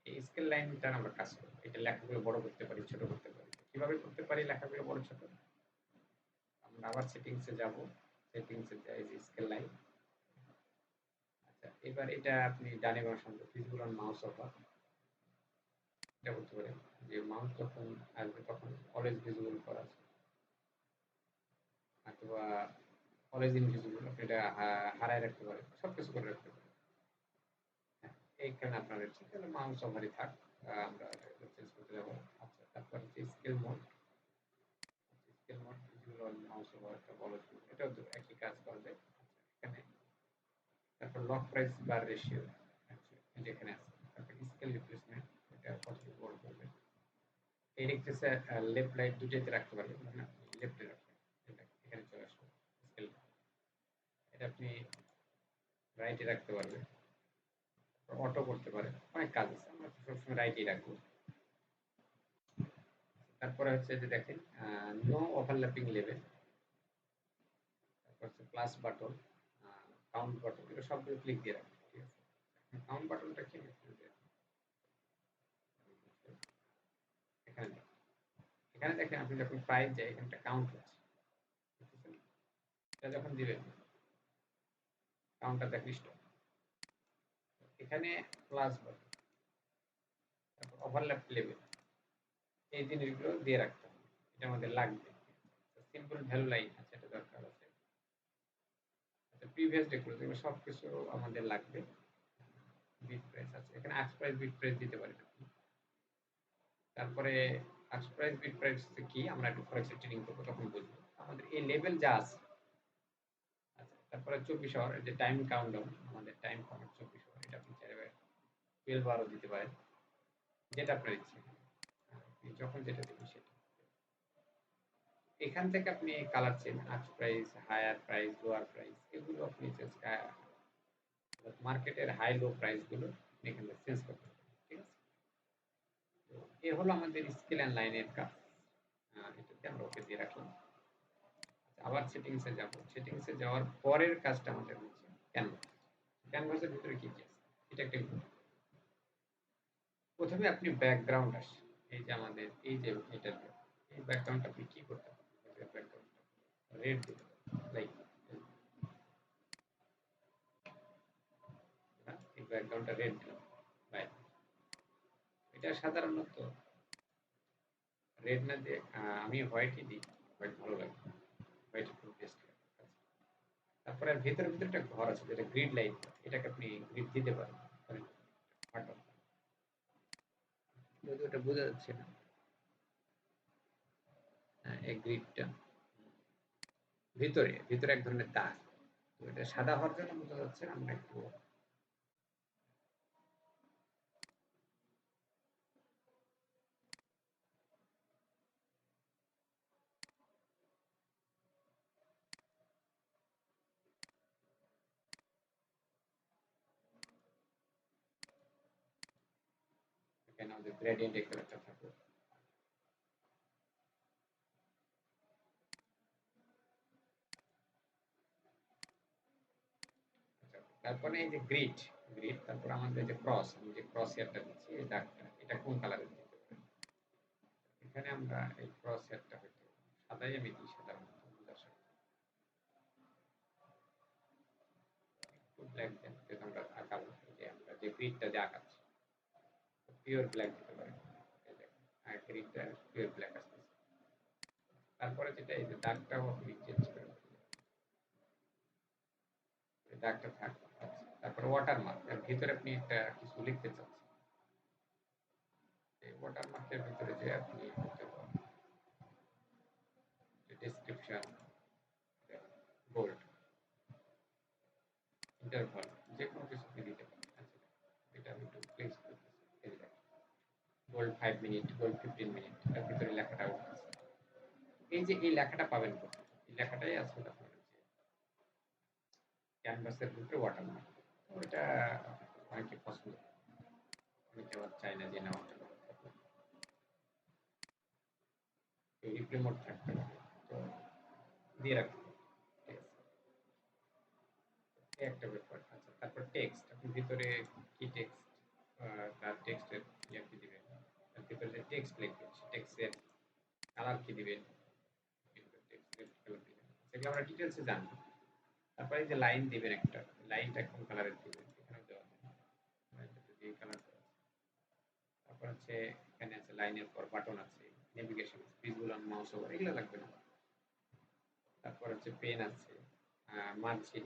Speaker 1: এই স্কেল লাইনটা আমরা কাজ করব। এটা লেখাগুলো বড় করতে পারি, ছোট করতে পারি। কিভাবে করতে পারি লেখাগুলো বড় ছোট? আমরা আবার সেটিংসে যাব। সেটিংসে যাই, যে স্কেল লাইন। আচ্ছা, এবার এটা আপনি ডানে বামে সরান, ভিজিবল অন মাউস ওভার। এটা করতে পারেন যে মাউস যখন আসবে তখন অলওয়েজ ভিজিবল করা আছে, অথবা অলওয়েজ ইনভিজিবল, আপনি এটা হারায় রাখতে পারেন, সবকিছু করে রাখতে পারেন। হ্যাঁ, এইখানে আপনার হচ্ছে তাহলে মাউস ওভারই থাক। আমরা এটা চেঞ্জ করতে যাব। আচ্ছা, তারপর হচ্ছে scale mode. Scale mode visible on mouse over, একটা বড় টুল, এটাও তো একই কাজ করবে। আচ্ছা, এখানে তারপর লক প্রাইস বার রেশিও, আচ্ছা এটা এখানে আছে। তারপর স্কেল রিপ্লেসমেন্ট, এটা কতটুকু বড় করবে। এই রেখতেছে লেফট রাইট দুটোতে রাখতে পারবেন, মানে আপনি লেফটে রাখবেন, এটা এখানে চলে আসবে স্কেল। এটা আপনি রাইটে রাখতে পারবেন, অটো করতে পারেন, অনেক কাজ আছে, আমরা সবসময় রাইটেই রাখবো। তারপরে হচ্ছে যে দেখেন, নো ওভারল্যাপিং লেভেল, তারপর হচ্ছে প্লাস বাটন, কাউন্ট বাটন, এগুলো সবগুলো ক্লিক দিয়ে রাখবেন। ঠিক আছে? কাউন্ট বাটনটা কি, এখানে দেখেন, এখানে দেখেন আপনি যখন প্রাইস যায় এখানে একটা কাউন্ট হচ্ছে, বুঝতেছেন? এটা যখন দিবেন কাউন্টটা দেখেন স্টপ। এখানে প্লাস বাটন, তারপর ওভারল্যাপ লেভেল, এই জিনিসগুলো দিয়ে রাখতে হবে, এটা আমাদের লাগবে। সিম্পল ভ্যালু লাইন আছে, এটা দরকার আছে। আচ্ছা, প্রিভিয়াস ডেক্লোজ, এগুলো সবকিছু আমাদের লাগবে। বিট প্রাইস আছে, এখানে আক্স প্রাইস বিট প্রাইস দিতে পারেন আপনি। তারপরে আক্স প্রাইস বিট প্রাইস কি, আমরা একটু ফরেক্স ট্রেডিং করবো তখন বুঝবো। আমাদের এই লেভেল যা আছে। আচ্ছা, তারপরে 24 আওয়ার, যে টাইম কাউন্টডাউন, আমাদের টাইম কাউন্ট 24 আওয়ার, এটা আপনি চাইলে 12 আওয়ারও দিতে পারেন, যেটা আপনার ইচ্ছে। আপনি যখন যেটা দেবেন সেটা। এখান থেকে আপনি কালার চেঞ্জ, আক্স price, higher price, lower price, এগুলো আপনি মার্কেটের হাই লো প্রাইস গুলো এখানে চেঞ্জ করতে পারেন। ঠিক আছে? তো এ হলো আমাদের স্কেল অ্যান্ড লাইনের কাজ। এটাতে আমরা ওকে দিয়ে রাখলাম। আচ্ছা, আবার সেটিংসে যাব। সেটিংসে যাওয়ার পরের কাজটা আমাদের হচ্ছে ক্যানভাস। ক্যানভাসের ভিতরে কি কি আছে, এটা একটা important। প্রথমে আপনি ব্যাকগ্রাউন্ড আসে, এই যে আমাদের এই যে এটার এই ব্যাকগ্রাউন্ড আপনি কি করতে পারেন, ব্যাকগ্রাউন্ড রেড দিতে পারেন, লাইক এই ব্যাকগ্রাউন্ডটা রেড দিলাম, রাইট। এটা সাধারণত রেড না দিয়ে আমি হোয়াইটই দিই, হোয়াইট ভালো লাগে, হোয়াইট খুব বেস্ট লাগে। তারপরে ভিতরে ভিতরে একটা ঘর আছে যেটা গ্রিড লাইন, এটাকে আপনি গ্রিড দিতে পারেন, বাটন, যদি ওটা বোঝা যাচ্ছে না। এই গ্রিডটা ভিতরে ভিতরে এক ধরনের তার, তো এটা সাদা হওয়ার জন্য বোঝা যাচ্ছে না, আমরা একটু এখানে আমাদের গ্রেডিয়েন্ট একটা থাকবে। আচ্ছা, তারপরে এই যে গ্রিড, গ্রিড তারপর আমাদের যে ক্রস, আমি যে ক্রস হেয়ারটা দিচ্ছি এই দাগটা, এটা কোন কালারের দিতে পারি। এখানে আমরা এই ক্রস হেয়ারটা হয়তো সাদাই আমি দিই, সাধারণত বোঝার সাথে একটু ব্ল্যাক দেন, যেটা আমরা আঁকাবো, এই যে আমরা যে গ্রিডটা যে আঁকাচ্ছি পিওর ব্ল্যাক দিতে পারি। এই দেখেন, আর গ্রিডটা পিওর ব্ল্যাক আসতেছে। তারপরে যেটা এই যে দাগটাও আপনি চেঞ্জ করে এই দাগটা থাক। আচ্ছা, তারপরে ওয়াটারমার্ক, এর ভিতরে আপনি একটা কিছু লিখতে চাচ্ছেন, এই ওয়াটারমার্কের ভিতরে যে আপনি করতে পারেন। ডেসক্রিপশন, বোল্ড, ইন্টারভাল, যে কোনো কিছু আপনি দিতে পারেন। আচ্ছা, এটা আমি একটু প্লেস করতেছি, এই যে গোল্ড 5 মিনিট, গোল্ড 15 মিনিট, তার ভিতরে লেখাটা উঠতেছে। এই যে এই লেখাটা পাবেন কোথায়? এই লেখাটাই আসলে আপনার ক্যানভাসের ভিতরে ওয়াটারমার্ক। ওটা অনেকে পছন্দ করে, অনেকে আবার চায় না যে না ওয়াটারমার্ক রিপ্লে মোড থাকতে পারে, তো দিয়ে রাখতে হবে। ঠিক আছে, এই একটা ব্যাপার। আচ্ছা, তারপর টেক্সট, আপনি ভিতরে কি টেক্সট, তার টেক্সটের ইয়ে কি দিবেন, তার ভিতরে যে টেক্সট লিখবেন সেই টেক্সটের কালার কি দিবেন, টেক্সটের কালার দিবেন, সেগুলো আমরা ডিটেলসে জানবো। তারপরে এই যে লাইন দিবেন একটা, লাইনটা কোন কালারের দিবেন এখানে দেওয়া আছে, লাইনটা যদি এই কালার দেওয়া আছে। তারপর হচ্ছে এখানে আছে লাইনের পর বাটন আছে, নেভিগেশন আছে, ভিজুয়াল অন মাউস ওভার, এগুলো লাগবে না। তারপর হচ্ছে পেন আছে, মার্জিন,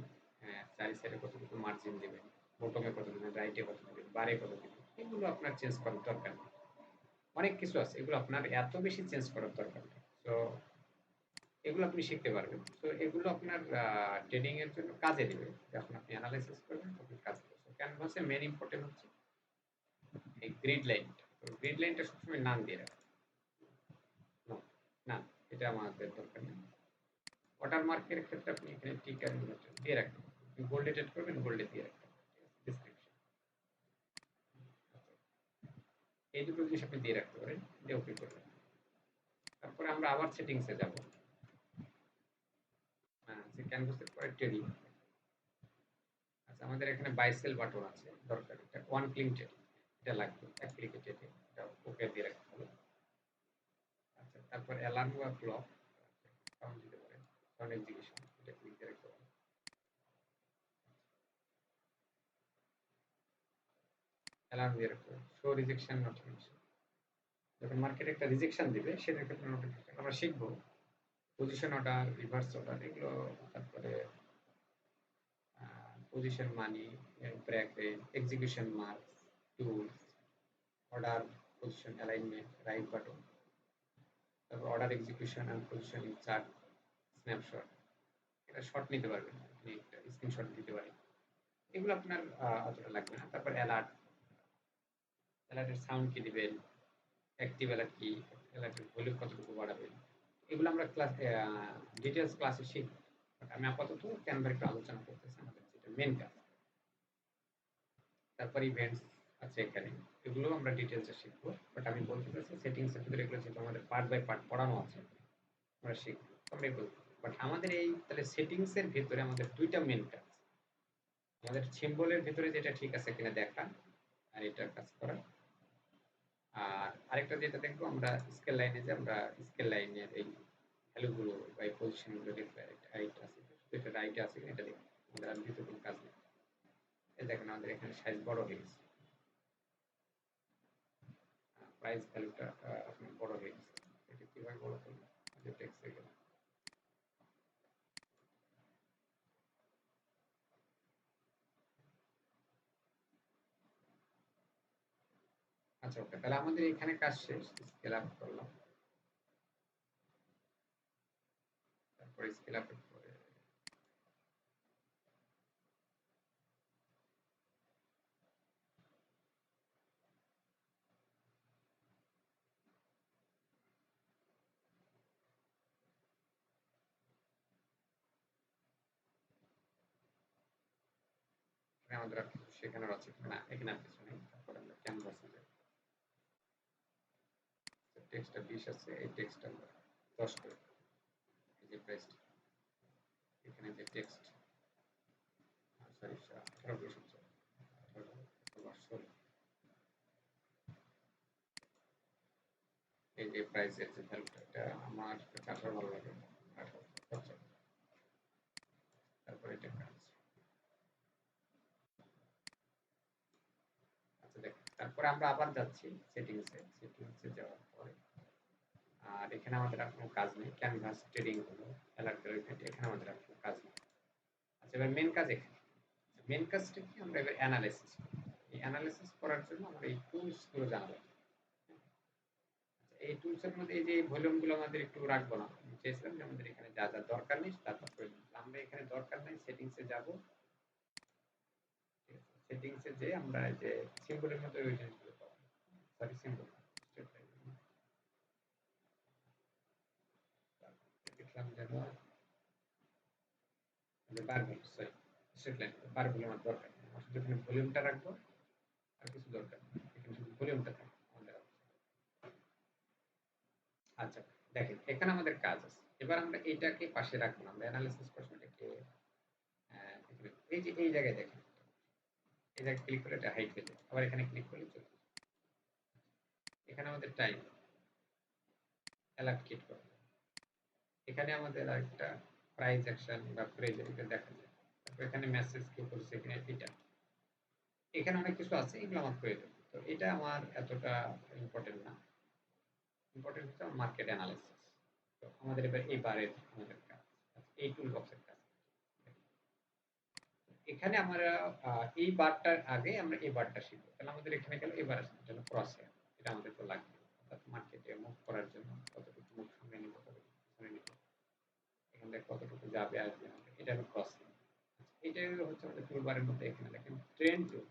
Speaker 1: চারি সাইডে কতটুকু মার্জিন দেবেন, বটমে কত দেবেন, রাইটে কত দেবেন, বারে কত দেবেন, এগুলো আপনার চেঞ্জ করার দরকার নেই। অনেক কিছু আছে, এগুলো আপনার এত বেশি চেঞ্জ করার দরকার নেই। তো এগুলো আপনি শিখতে পারবেন। তো এগুলো আপনার ট্রেডিং এর জন্য কাজে দেবে, যখন আপনি অ্যানালাইসিস করবেন তখন কাজে দেবে। তো ক্যানভাসে মেন ইম্পর্টেন্ট হচ্ছে এই গ্রিড লাইনটা। তো গ্রিড লাইনটা সবসময় নাম দিয়ে রাখবেন, না, এটা আমাদের দরকার নেই। ওয়াটারমার্কের ক্ষেত্রে আপনি এখানে টিক আর দিয়ে রাখবেন, গোল্ড এডেড করবেন, গোল্ডে দিয়ে রাখবেন ডেসক্রিপশন। এই দুটো জিনিস আপনি দিয়ে রাখতে পারেন, দিয়ে ওকে করবেন। তারপরে আমরা আবার সেটিংসে যাব, যে ক্যানভাসের পরে ট্রেডিং। আচ্ছা, আমাদের এখানে বাই সেল বাটন আছে দরকার, এটা ওয়ান ক্লিক ট্রেডিং, এটা লাগবে, এক ক্লিকে ট্রেডিং, এটা ওকে দিয়ে রাখতে হবে। আচ্ছা, তারপর অ্যালার্ম বা ক্লক সাউন্ড দিতে পারেন, সাউন্ড এক্সিকিউশন, এটা ক্লিক দিয়ে রাখতে পারেন। অ্যালার্ম দিয়ে রাখতে হবে, শো রিজেকশন নোটিফিকেশন, যখন মার্কেট একটা রিজেকশন দিবে সেটার ক্ষেত্রে নোটিফিকেশন আমরা শিখবো। পজিশন অর্ডার, রিভার্স অর্ডার, এগুলো, তারপরে position money, break rate, execution mark, tools, order, position alignment, right button, তারপর order execution and positioning chart, snapshot, এটা শর্ট নিতে পারবেন, আপনি একটা স্ক্রিনশট দিতে পারেন। এগুলো আপনার অতটা লাগবে না। তারপর অ্যালার্ট, অ্যালার্টের সাউন্ড কি দিবেন, অ্যাক্টিভ অ্যালার্ট কি, অ্যালার্টের ভলিউম কতটুকু বাড়াবেন, এগুলো আমরা ক্লাস ডিটেলস ক্লাসে শিখব। আমি আপাতত ক্যানভার একটু আলোচনা করতেছি, আমাদের যেটা মেন কাজ। তারপর ইভেন্টস আছে এখানে, এগুলো আমরা ডিটেলসে শিখবো। বাট আমি বলতে চাচ্ছি সেটিংস এর ভিতরে এগুলো যেহেতু আমাদের পার্ট বাই পার্ট পড়ানো আছে, আমরা শিখবো, আমরা বলবো। বাট আমাদের এই তাহলে সেটিংস এর ভিতরে আমাদের দুইটা মেন কাজ, আমাদের সিম্বলের ভিতরে যেটা ঠিক আছে কিনা দেখা, আর এটার কাজ করা। আর আরেকটা যেটা দেখবো আমরা স্কেল লাইনে, যে আমরা স্কেল লাইনের এই ভ্যালুগুলো বা এই পজিশনগুলো দেখবে, রাইট আছে, এটা রাইট আছে কিনা এটা দেখবো, আমাদের আর ভিতরে কোনো কাজ নেই। এই দেখেন আমাদের এখানে সাইজ বড় হয়ে গেছে, প্রাইস ভ্যালুটা আপনার বড় হয়ে গেছে। এটা কিভাবে বড় করবো, যে টেক্সটে গেলাম। আচ্ছা, ওকে, তাহলে আমাদের এখানে কাজ শেষ, স্কেল আপ করলাম। তারপরে স্কেল আপের পরে আমাদের আর কিছু শেখানোর আছে কিনা, এখানে আর কিছু নেই। তারপরে আমরা ক্যানভাসে যাই, টেক্সটটা 20 আছে, এই টেক্সটটা আমরা 10 করে, এই যে প্রাইসটা, এখানে যে টেক্সট, সরি 18 এই যে প্রাইসের যে ভ্যালুটা, এটা আমার কাছে আসলে ভালো লাগে, 18 তারপরে এটা কাজ। আচ্ছা, দেখেন, তারপরে আমরা আবার যাচ্ছি সেটিংসে যাওয়ার পরে, আর এখানে আমাদের আর কোনো কাজ নেই। ক্যানভাস ট্রেডিং হলো, অ্যালার্ট ইভেন্ট, এখানে আমাদের আর কোনো কাজ নেই। আচ্ছা, এবার মেন কাজ এখানে। মেন কাজটা কি, আমরা এবার অ্যানালাইসিস, এই অ্যানালাইসিস করার জন্য আমরা এই টুলস গুলো জানা লাগবে। এই টুলস এর মধ্যে এই যে ভলিউম গুলো আমাদের একটু রাখবো না, চেয়েছিলাম যে আমাদের এখানে যা যা দরকার নেই তারপর প্রয়োজন। আমরা এখানে দরকার নাই সেটিংসে যাব, সেটিংসে যে আমরা এই যে সিম্বলের মধ্যে ওই জিনিসগুলো পাবো, সরি সিম্বল দেখলাম যেন বারগুলো, সরি স্ট্রেট লাইন বারগুলো আমার দরকার নেই, আমার শুধু এখানে ভলিউমটা রাখবো আর কিছু দরকার নেই, এখানে শুধু ভলিউমটা থাকবে আমাদের। আচ্ছা দেখেন এখানে আমাদের কাজ আছে, এবার আমরা এইটাকে পাশে রাখবো না, আমরা অ্যানালিসিস করবো এটাকে এই যে এই জায়গায় দেখেন, এই জায়গায় ক্লিক করে এটা হাইড হয়ে যাবে, আবার এখানে ক্লিক করলে চলে যাবে। এখানে আমাদের টাইম অ্যালোকেট করা, এখানে আমাদের আরেকটা প্রাইস অ্যাকশন বা প্রেজেন্ট এটা দেখা যায়, তারপর এখানে মেসেজ কি করছে এখানে এটা, এখানে অনেক কিছু আছে, এগুলো আমার প্রয়োজন, তো এটা আমার এতটা ইম্পর্টেন্ট না, ইম্পর্টেন্ট হচ্ছে আমার মার্কেট অ্যানালাইসিস। তো আমাদের এবার এই বারের আমাদের কাজ, এই টুল বক্সের কাজ, এখানে আমরা এই বারটার আগে আমরা এই বারটা শিখবো, তাহলে আমাদের এখানে গেল এবার আসছে এটা হলো ক্রস হেয়ার, এটা আমাদের তো লাগবে, অর্থাৎ মার্কেটে মুভ করার জন্য কতটুকু মুভ সামনে নিব, কতটুকু পিছনে নিব, এখান থেকে কতটুকু যাবে আসবে আমাদের, এটা হলো ক্রস হেয়ার। এটা হচ্ছে আমাদের টুলবারের মধ্যে, এখানে দেখেন ট্রেন্ড টুল,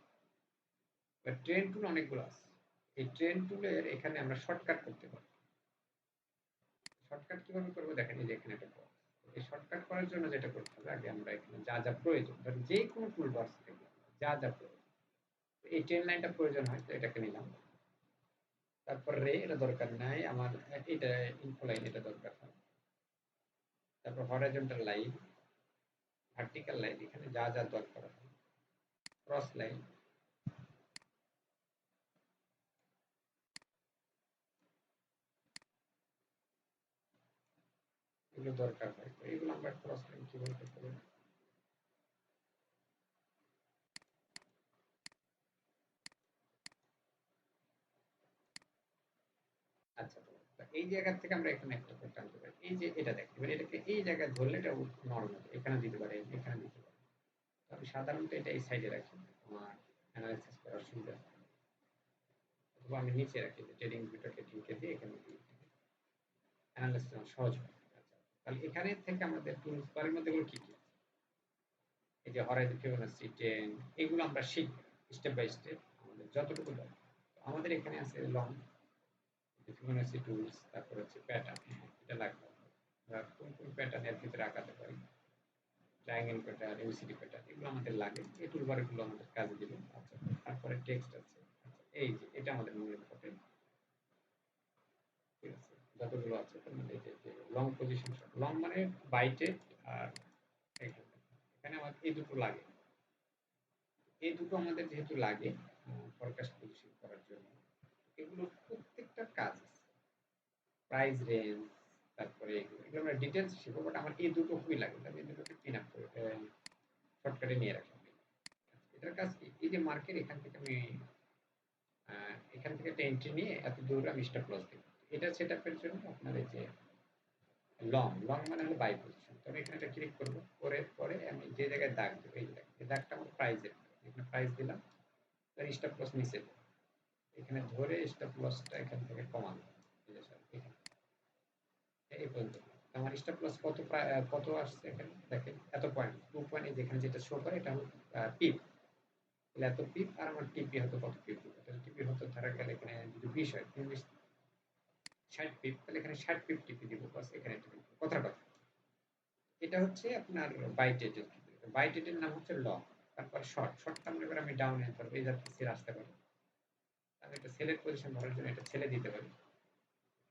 Speaker 1: বা ট্রেন্ড টুল অনেকগুলো আছে, এই ট্রেন্ড টুলের এখানে আমরা শর্টকাট করতে পারি। শর্টকাট কিভাবে করবো দেখেন, এই যে এখানে একটা বক্স, এই শর্টকাট করার জন্য যেটা করতে হবে আগে আমরা এখানে যা যা প্রয়োজন, ধরেন যে কোনো টুল বক্স থেকে যা যা প্রয়োজন, এই ট্রেন লাইনটা প্রয়োজন হয় তো এটাকে নিলাম, তারপর রে এটা দরকার নাই আমার, এটা ইনফো লাইন এটা দরকার হয়, তারপর হরাইজন্টাল লাইন, ভার্টিক্যাল লাইন এখানে যা যা দরকার হয়, ক্রস লাইন, এগুলো দরকার হয়, তো এগুলো আমরা ক্রস লাইন কিভাবে করতে পারি। আচ্ছা এই জায়গা থেকে আমরা এখানে একটা করে টানতে পারি, এই যে এটা দেখতে পারি, এটাকে এই জায়গায় ধরলে এটা নর্মাল এখানে দিতে পারে, এখানে দিতে পারে, তো আমি সাধারণত এটা এই সাইডে রাখি আমার অ্যানালাইসিস করার সুবিধা, অথবা আমি নিচে রাখি যে ট্রেডিং ভিউটাকে ঢুকে দিয়ে এখানে অ্যানালাইসিস সহজ হয়। আচ্ছা তাহলে এখানে থেকে আমাদের টুলস বারের মধ্যে এগুলো কি কি আছে, এই যে হরাইজন ফিবোনাচি 10 এগুলো আমরা শিখব স্টেপ বাই স্টেপ আমাদের যতটুকু দরকার। আমাদের এখানে আছে লং ফিবোনাচি টুলস, তারপর হচ্ছে প্যাটার্ন, এটা লাগবে, আমরা কোন কোন প্যাটার্ন এর ভিতরে আঁকাতে পারি, ট্রায়াঙ্গেল প্যাটার্ন, এবিসিডি প্যাটার্ন এগুলো আমাদের লাগে, এই টুলবারগুলো আমাদের কাজে দিবে। আচ্ছা তারপরে টেক্সট আছে, আচ্ছা এই যে এটা আমাদের মূল ইম্পর্টেন্ট, ঠিক আছে যতগুলো আছে তার মধ্যে এই যে লং পজিশন, লং মানে বাইটেড, আর এখানে আমাদের এই দুটো লাগে, এই দুটো আমাদের যেহেতু লাগে ফরকাস্ট পজিশন করার জন্য, এগুলো প্রত্যেকটা কাজ আছে, প্রাইস রেঞ্জ, তারপরে এগুলো আমরা ডিটেলস শিখবো, বাট আমার এই দুটো খুবই লাগে, আমি এই দুটোকে পিন আপ করে শর্টকাটে নিয়ে রাখলাম। এটার কাজ কি, এই যে মার্কেট এখান থেকে আমি এখান থেকে একটা এন্ট্রি নিয়ে এত দূর আমি স্টপ লস দিই, এটা সেট আপের জন্য আপনার এই যে লং, লং মানে হলো বাই পজিশন, তো আমি এখানে একটা ক্লিক করবো, করে পরে আমি যে জায়গায় দাগ দেবো, এই জায়গায় এই দাগটা আমার প্রাইসের, এখানে প্রাইস দিলাম, তার স্টপ লস নিচে দেবো, এখানে ধরে স্টপ লসটা এখান থেকে কমানো, এই যে স্যার এখানে এই পর্যন্ত আমার স্টপ লস কত, কত আসছে এখানে দেখেন এত পয়েন্ট, 2 পয়েন্ট, যেখানে যেটা শো করে এটা হলো পিপ, তাহলে এত পিপ, আর আমার টিপি হতো কত পিপ দিবে, তাহলে টিপি হতো ধরা গেলে এখানে যদি 20 হয় 60 পিপ, তাহলে এখানে 60 পিপ টিপি দিব, বাস এখানে টিপি কথার কথা। এটা হচ্ছে আপনার বাইটেটের ক্ষেত্রে, বাইটেটের নাম হচ্ছে লং, তারপর শর্ট, শর্টটা মনে করেন আমি ডাউনে ধরবো, এই জাতীয় সেল আসতে পারে, আমি একটা সেলের পজিশন ধরার জন্য এটা ছেড়ে দিতে পারি,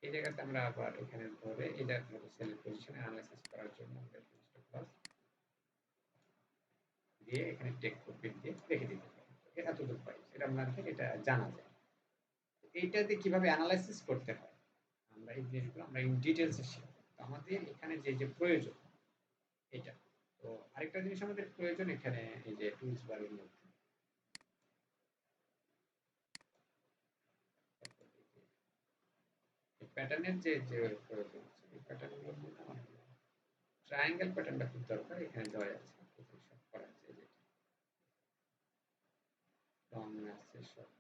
Speaker 1: এই জায়গাতে আমরা আবার এখানে ধরে এটা ধরো সেলের পজিশনে অ্যানালাইসিস করার জন্য আমরা স্টপ লস দিয়ে এখানে টেক প্রফিট দিয়ে রেখে দিতে পারি, এতটুকু পাই, এটা আপনাদের এটা জানা যায়। এইটাতে কিভাবে অ্যানালাইসিস করতে হয় আমরা এই জিনিসগুলো আমরা ইন ডিটেলসে শিখব, তো আমাদের এখানে যে যে প্রয়োজন এটা, তো আরেকটা জিনিস আমাদের প্রয়োজন এখানে এই যে টুলস বারের মধ্যে প্যাটার্নের যে যে প্রয়োজন আছে, এই প্যাটার্নগুলোর মধ্যে আমার ট্রায়াঙ্গেল প্যাটার্নটা খুব দরকার, এখানে দেওয়া আছে এখানে সব করা আছে, এই যে লং আছে শর্ট,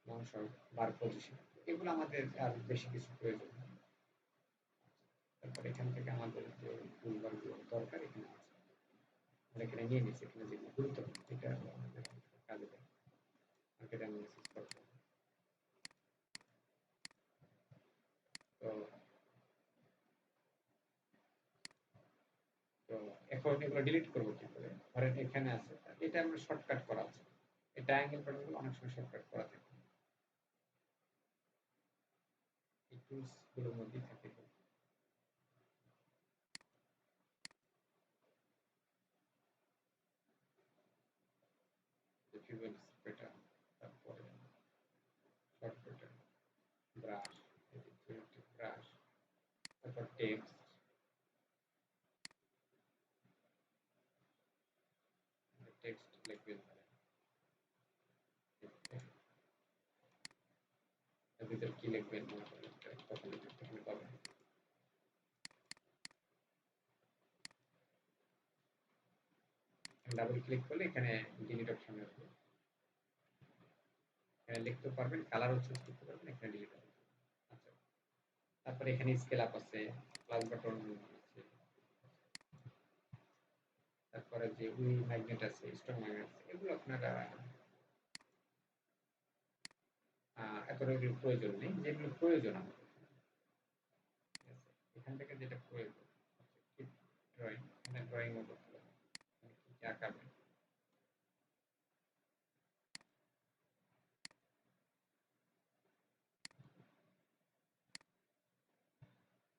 Speaker 1: লং শর্ট বার পজিশন, এগুলো আমাদের আর বেশি কিছু প্রয়োজন নেই। তারপর এখান থেকে আমাদের যে টুলবারগুলো দরকার এখানে আছে, আমরা এখানে নিয়ে নিচ্ছি, এখানে যেগুলো গুরুত্বপূর্ণ এটা আমাদের কাজে দেয় মার্কেট অ্যানালাইসিস করার জন্য। তো তো এখন এগুলো ডিলিট করবো কি করে? ধরেন এখানে আছে, এটা আমরা শর্টকাট করা আছে, এই ট্রায়াঙ্গেল প্যাটার্নগুলো অনেক সময় শর্টকাট করা থাকে, এই টুলস গুলোর মধ্যেই থাকে। ফিবোনাচি প্যাটার্ন, তারপরে শর্ট প্যাটার্ন, ব্রাশ, ব্রাশ, তারপর টেক্সট, টেক্সট লিখবেন, এর ভিতর কি লিখবেন তখন এখানে পাবেন। ডাবল ক্লিক করলে এখানে ডিলিট অপশন আসবে, এখানে লিখতে পারবেন, কালারও চুজ করতে পারবেন, এখানে ডিলিট হবে। আচ্ছা, তারপরে এখানে স্কেল আপ আছে, প্লাস বাটন আছে, তারপরে যে উই ম্যাগনেট আছে, স্ট্রং ম্যাগনেট আছে, এগুলো আপনারা এতটা প্রয়োজন নেই, যেগুলো প্রয়োজন আমাদের, ঠিক আছে? এখান থেকে যেটা প্রয়োজন ড্রয়িং, এখানে ড্রয়িং ও করতে পারবেন, কি কি আঁকাবেন,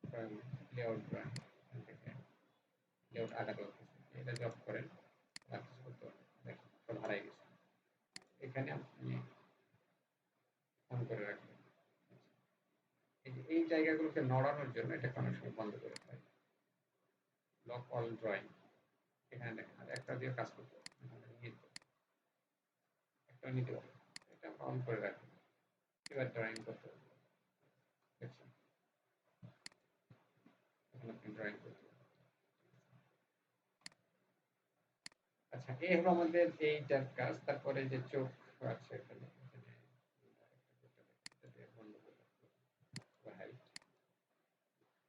Speaker 1: ড্রয়িং, লেআউট ড্রয়িং, এখান থেকে লেআউট আঁকাতে পারতেছেন, এটা জব করেন আর কিছু করতে পারবেন, দেখেন সব হারাই গেছে, এখানে আপনি অন করে রাখবেন। এই জায়গাগুলোকে নড়ানোর জন্য এটা অনেক সময় বন্ধ করে দেয়, লক অল ড্রয়িং, এখানে দেখেন আর একটা দিয়ে কাজ করতে একটা নিতে পারবেন, এটা আমরা অন করে রাখবেন, এবার ড্রয়িং করতে পারবেন, দেখছেন এখন আপনি ড্রয়িং করতে পারবেন। আচ্ছা, এই হলো আমাদের এইটার কাজ। তারপরে যে চোখ আছে এখানে, বন্ধ করে হাইট,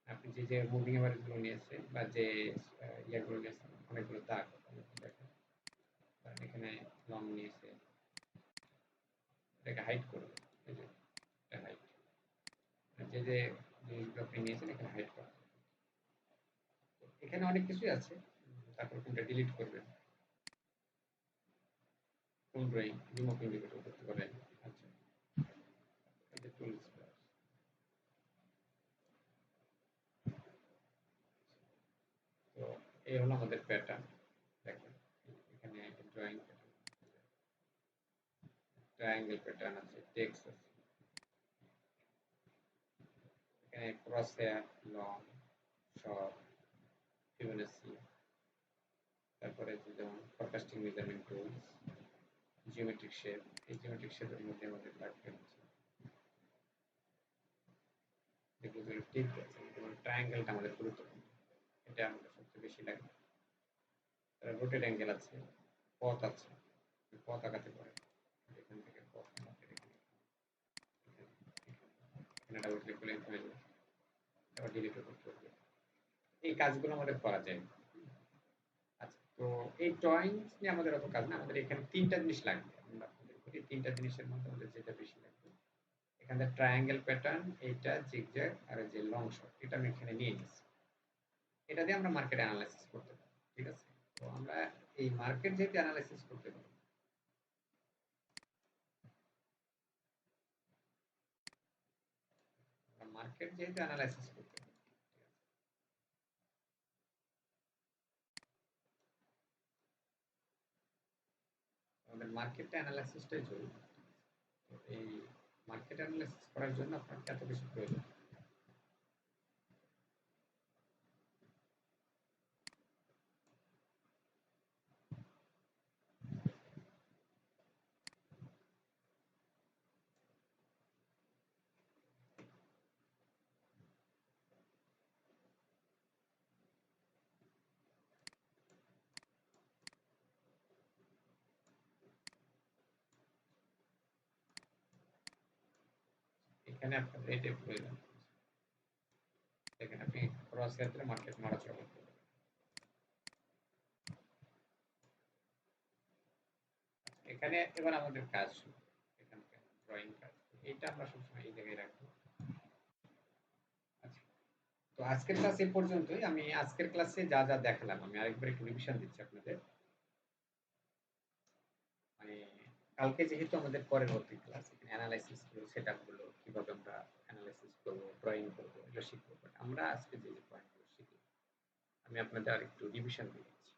Speaker 1: আপনি যে যে মুভিং এভারেজ গুলো নিয়েছেন বা যে ইয়াগুলো নিয়েছেন, অনেকগুলো দাগ দেখেন, এখানে লং নিয়েছে, এটাকে হাইড করবে, এই যে এটা হাইড, যে যে জিনিসগুলো আপনি নিয়েছেন এখানে হাইড করা, এখানে অনেক কিছুই আছে। তারপর কোনটা ডিলিট করবেন, কোন ড্রয়িং রিমুভ ইন্ডিকেটর করতে পারেন। আচ্ছা, এই যে টুলস, তো এই হলো আমাদের প্যাটার্ন, দেখেন এখানে ড্রয়িং প্যাটার্ন, ট্রায়াঙ্গেল প্যাটার্ন আছে, টেক্সট আছে, এখানে crosshair, long, short, Fibonacci, তারপরে যেমন forecasting measurement tools, geometric shape, এই জিওমেট্রিক শেপের মধ্যে আমাদের লাগবে হচ্ছে যেগুলো টিক আছে, যেমন ট্রায়াঙ্গেলটা আমাদের গুরুত্বপূর্ণ, এটা আমাদের সবচেয়ে বেশি লাগে। রোটেট অ্যাঙ্গেল আছে, পথ আছে, পথ আঁকাতে পারে, এখান থেকে পথ এখানে ডাবল ক্লিক করলে হয়ে যাবে, আবার ডিলিট করতে হবে, এই কাজগুলো আমাদের করা যায়। আচ্ছা, তো এই ড্রয়িংস নিয়ে আমাদের অত কাজ না, আমাদের এখানে ৩ টা জিনিস লাগবে। আমরা আপনাদের বলি ৩ টা জিনিসের মধ্যে আমাদের যেটা বেশি লাগবে। এখানে ট্রায়াঙ্গেল প্যাটার্ন, এইটা জিগজ্যাগ আর এই যে লং শট, এটা আমি এখানে নিয়ে নিচ্ছি। এটা দিয়ে আমরা মার্কেট অ্যানালাইসিস করতে পারি। ঠিক আছে? তো আমরা এই মার্কেট যেহেতু অ্যানালাইসিস করতে পারি, আমরা মার্কেট যেহেতু অ্যানালাইসিস করতে পারি, ঠিক আছে? আমাদের মার্কেটটা অ্যানালাইসিসটাই জরুরি। তো এই মার্কেট অ্যানালাইসিস করার জন্য আপনার এত কিছু প্রয়োজন। এখানে আপনাদের এটাই প্রয়োজন। দেখেন আপনি ক্রস হেয়ার মার্কেট নড়াচড়া করতে পারেন। এখানে এবার আমাদের কাজ শুরু। এখানকার ড্রয়িং কাজ এটা আমরা সবসময় এই জায়গায় রাখবো। আচ্ছা, তো আজকের ক্লাস এই পর্যন্তই। আমি আজকের ক্লাসে যা যা দেখালাম আমি আরেকবার একটু রিভিশন দিচ্ছি আপনাদের। মানে কালকে যেহেতু আমাদের পরবর্তী ক্লাস, এখানে অ্যানালাইসিস গুলো, সেটআপ গুলো কিভাবে আমরা অ্যানালাইসিস করব, ড্রয়িং করব, এগুলো শিখবো। বাট আমরা আজকে যে পয়েন্টগুলো শিখলাম আমি আপনাদের আরেকটু রিভিশন দিয়ে দিচ্ছি।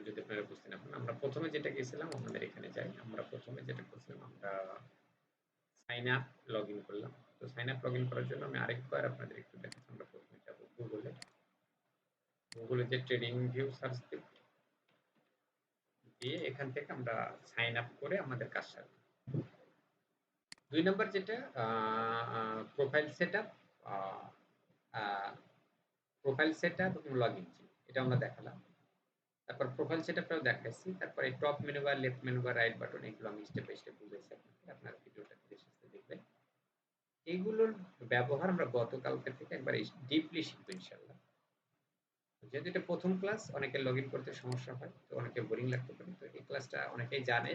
Speaker 1: যদি আপনারা বুঝতে না পারেন, আমরা প্রথমে যেটা গেছিলাম আমাদের এখানে যাই। আমরা প্রথমে যেটা করছিলাম আমরা সাইন আপ লগ ইন করলাম। তো সাইন আপ লগ ইন করার জন্য আমি আরেকবার আপনাদের একটু দেখাচ্ছি। আমরা প্রথমে যাব গুগলে। গুগলে যে ট্রেডিং ভিউ সার্চ দেব, দিয়ে এখান থেকে আমরা সাইন আপ করে আমাদের কাজ সারব। ২ নাম্বার যেটা প্রোফাইল সেটআপ, প্রোফাইল সেটআপ এবং লগইন এটা আমরা দেখালাম। তারপর প্রোফাইল সেটআপটাও দেখাইছি। তারপরে top menu bar, left menu bar, right button এগুলো আমি স্টেপ বাই স্টেপ বুঝাইছি আপনাকে। আপনারা ভিডিওটা ধীরে সুস্থে দেখবেন। এগুলোর ব্যবহার আমরা গতকালকে থেকে একবারে ডিপলি শিখবো ইনশাআল্লাহ। যেহেতু এটা প্রথম ক্লাস, অনেকের লগইন করতে সমস্যা হয়, তো অনেকে বোরিং লাগতে পারে। তো এই ক্লাসটা অনেকেই জানে।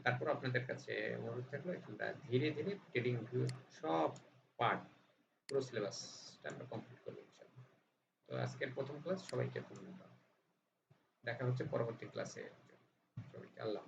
Speaker 1: তারপর আপনাদের কাছে অনুরোধ থাকলো আমরা ধীরে ধীরে ট্রেডিং ভিউ সব পার্ট, পুরো সিলেবাসটা আমরা কমপ্লিট করবো ইনশাআল্লাহ। তো আজকের প্রথম ক্লাস, সবাইকে ধন্যবাদ। দেখা হচ্ছে পরবর্তী ক্লাসে। সবাইকে আল্লাহ।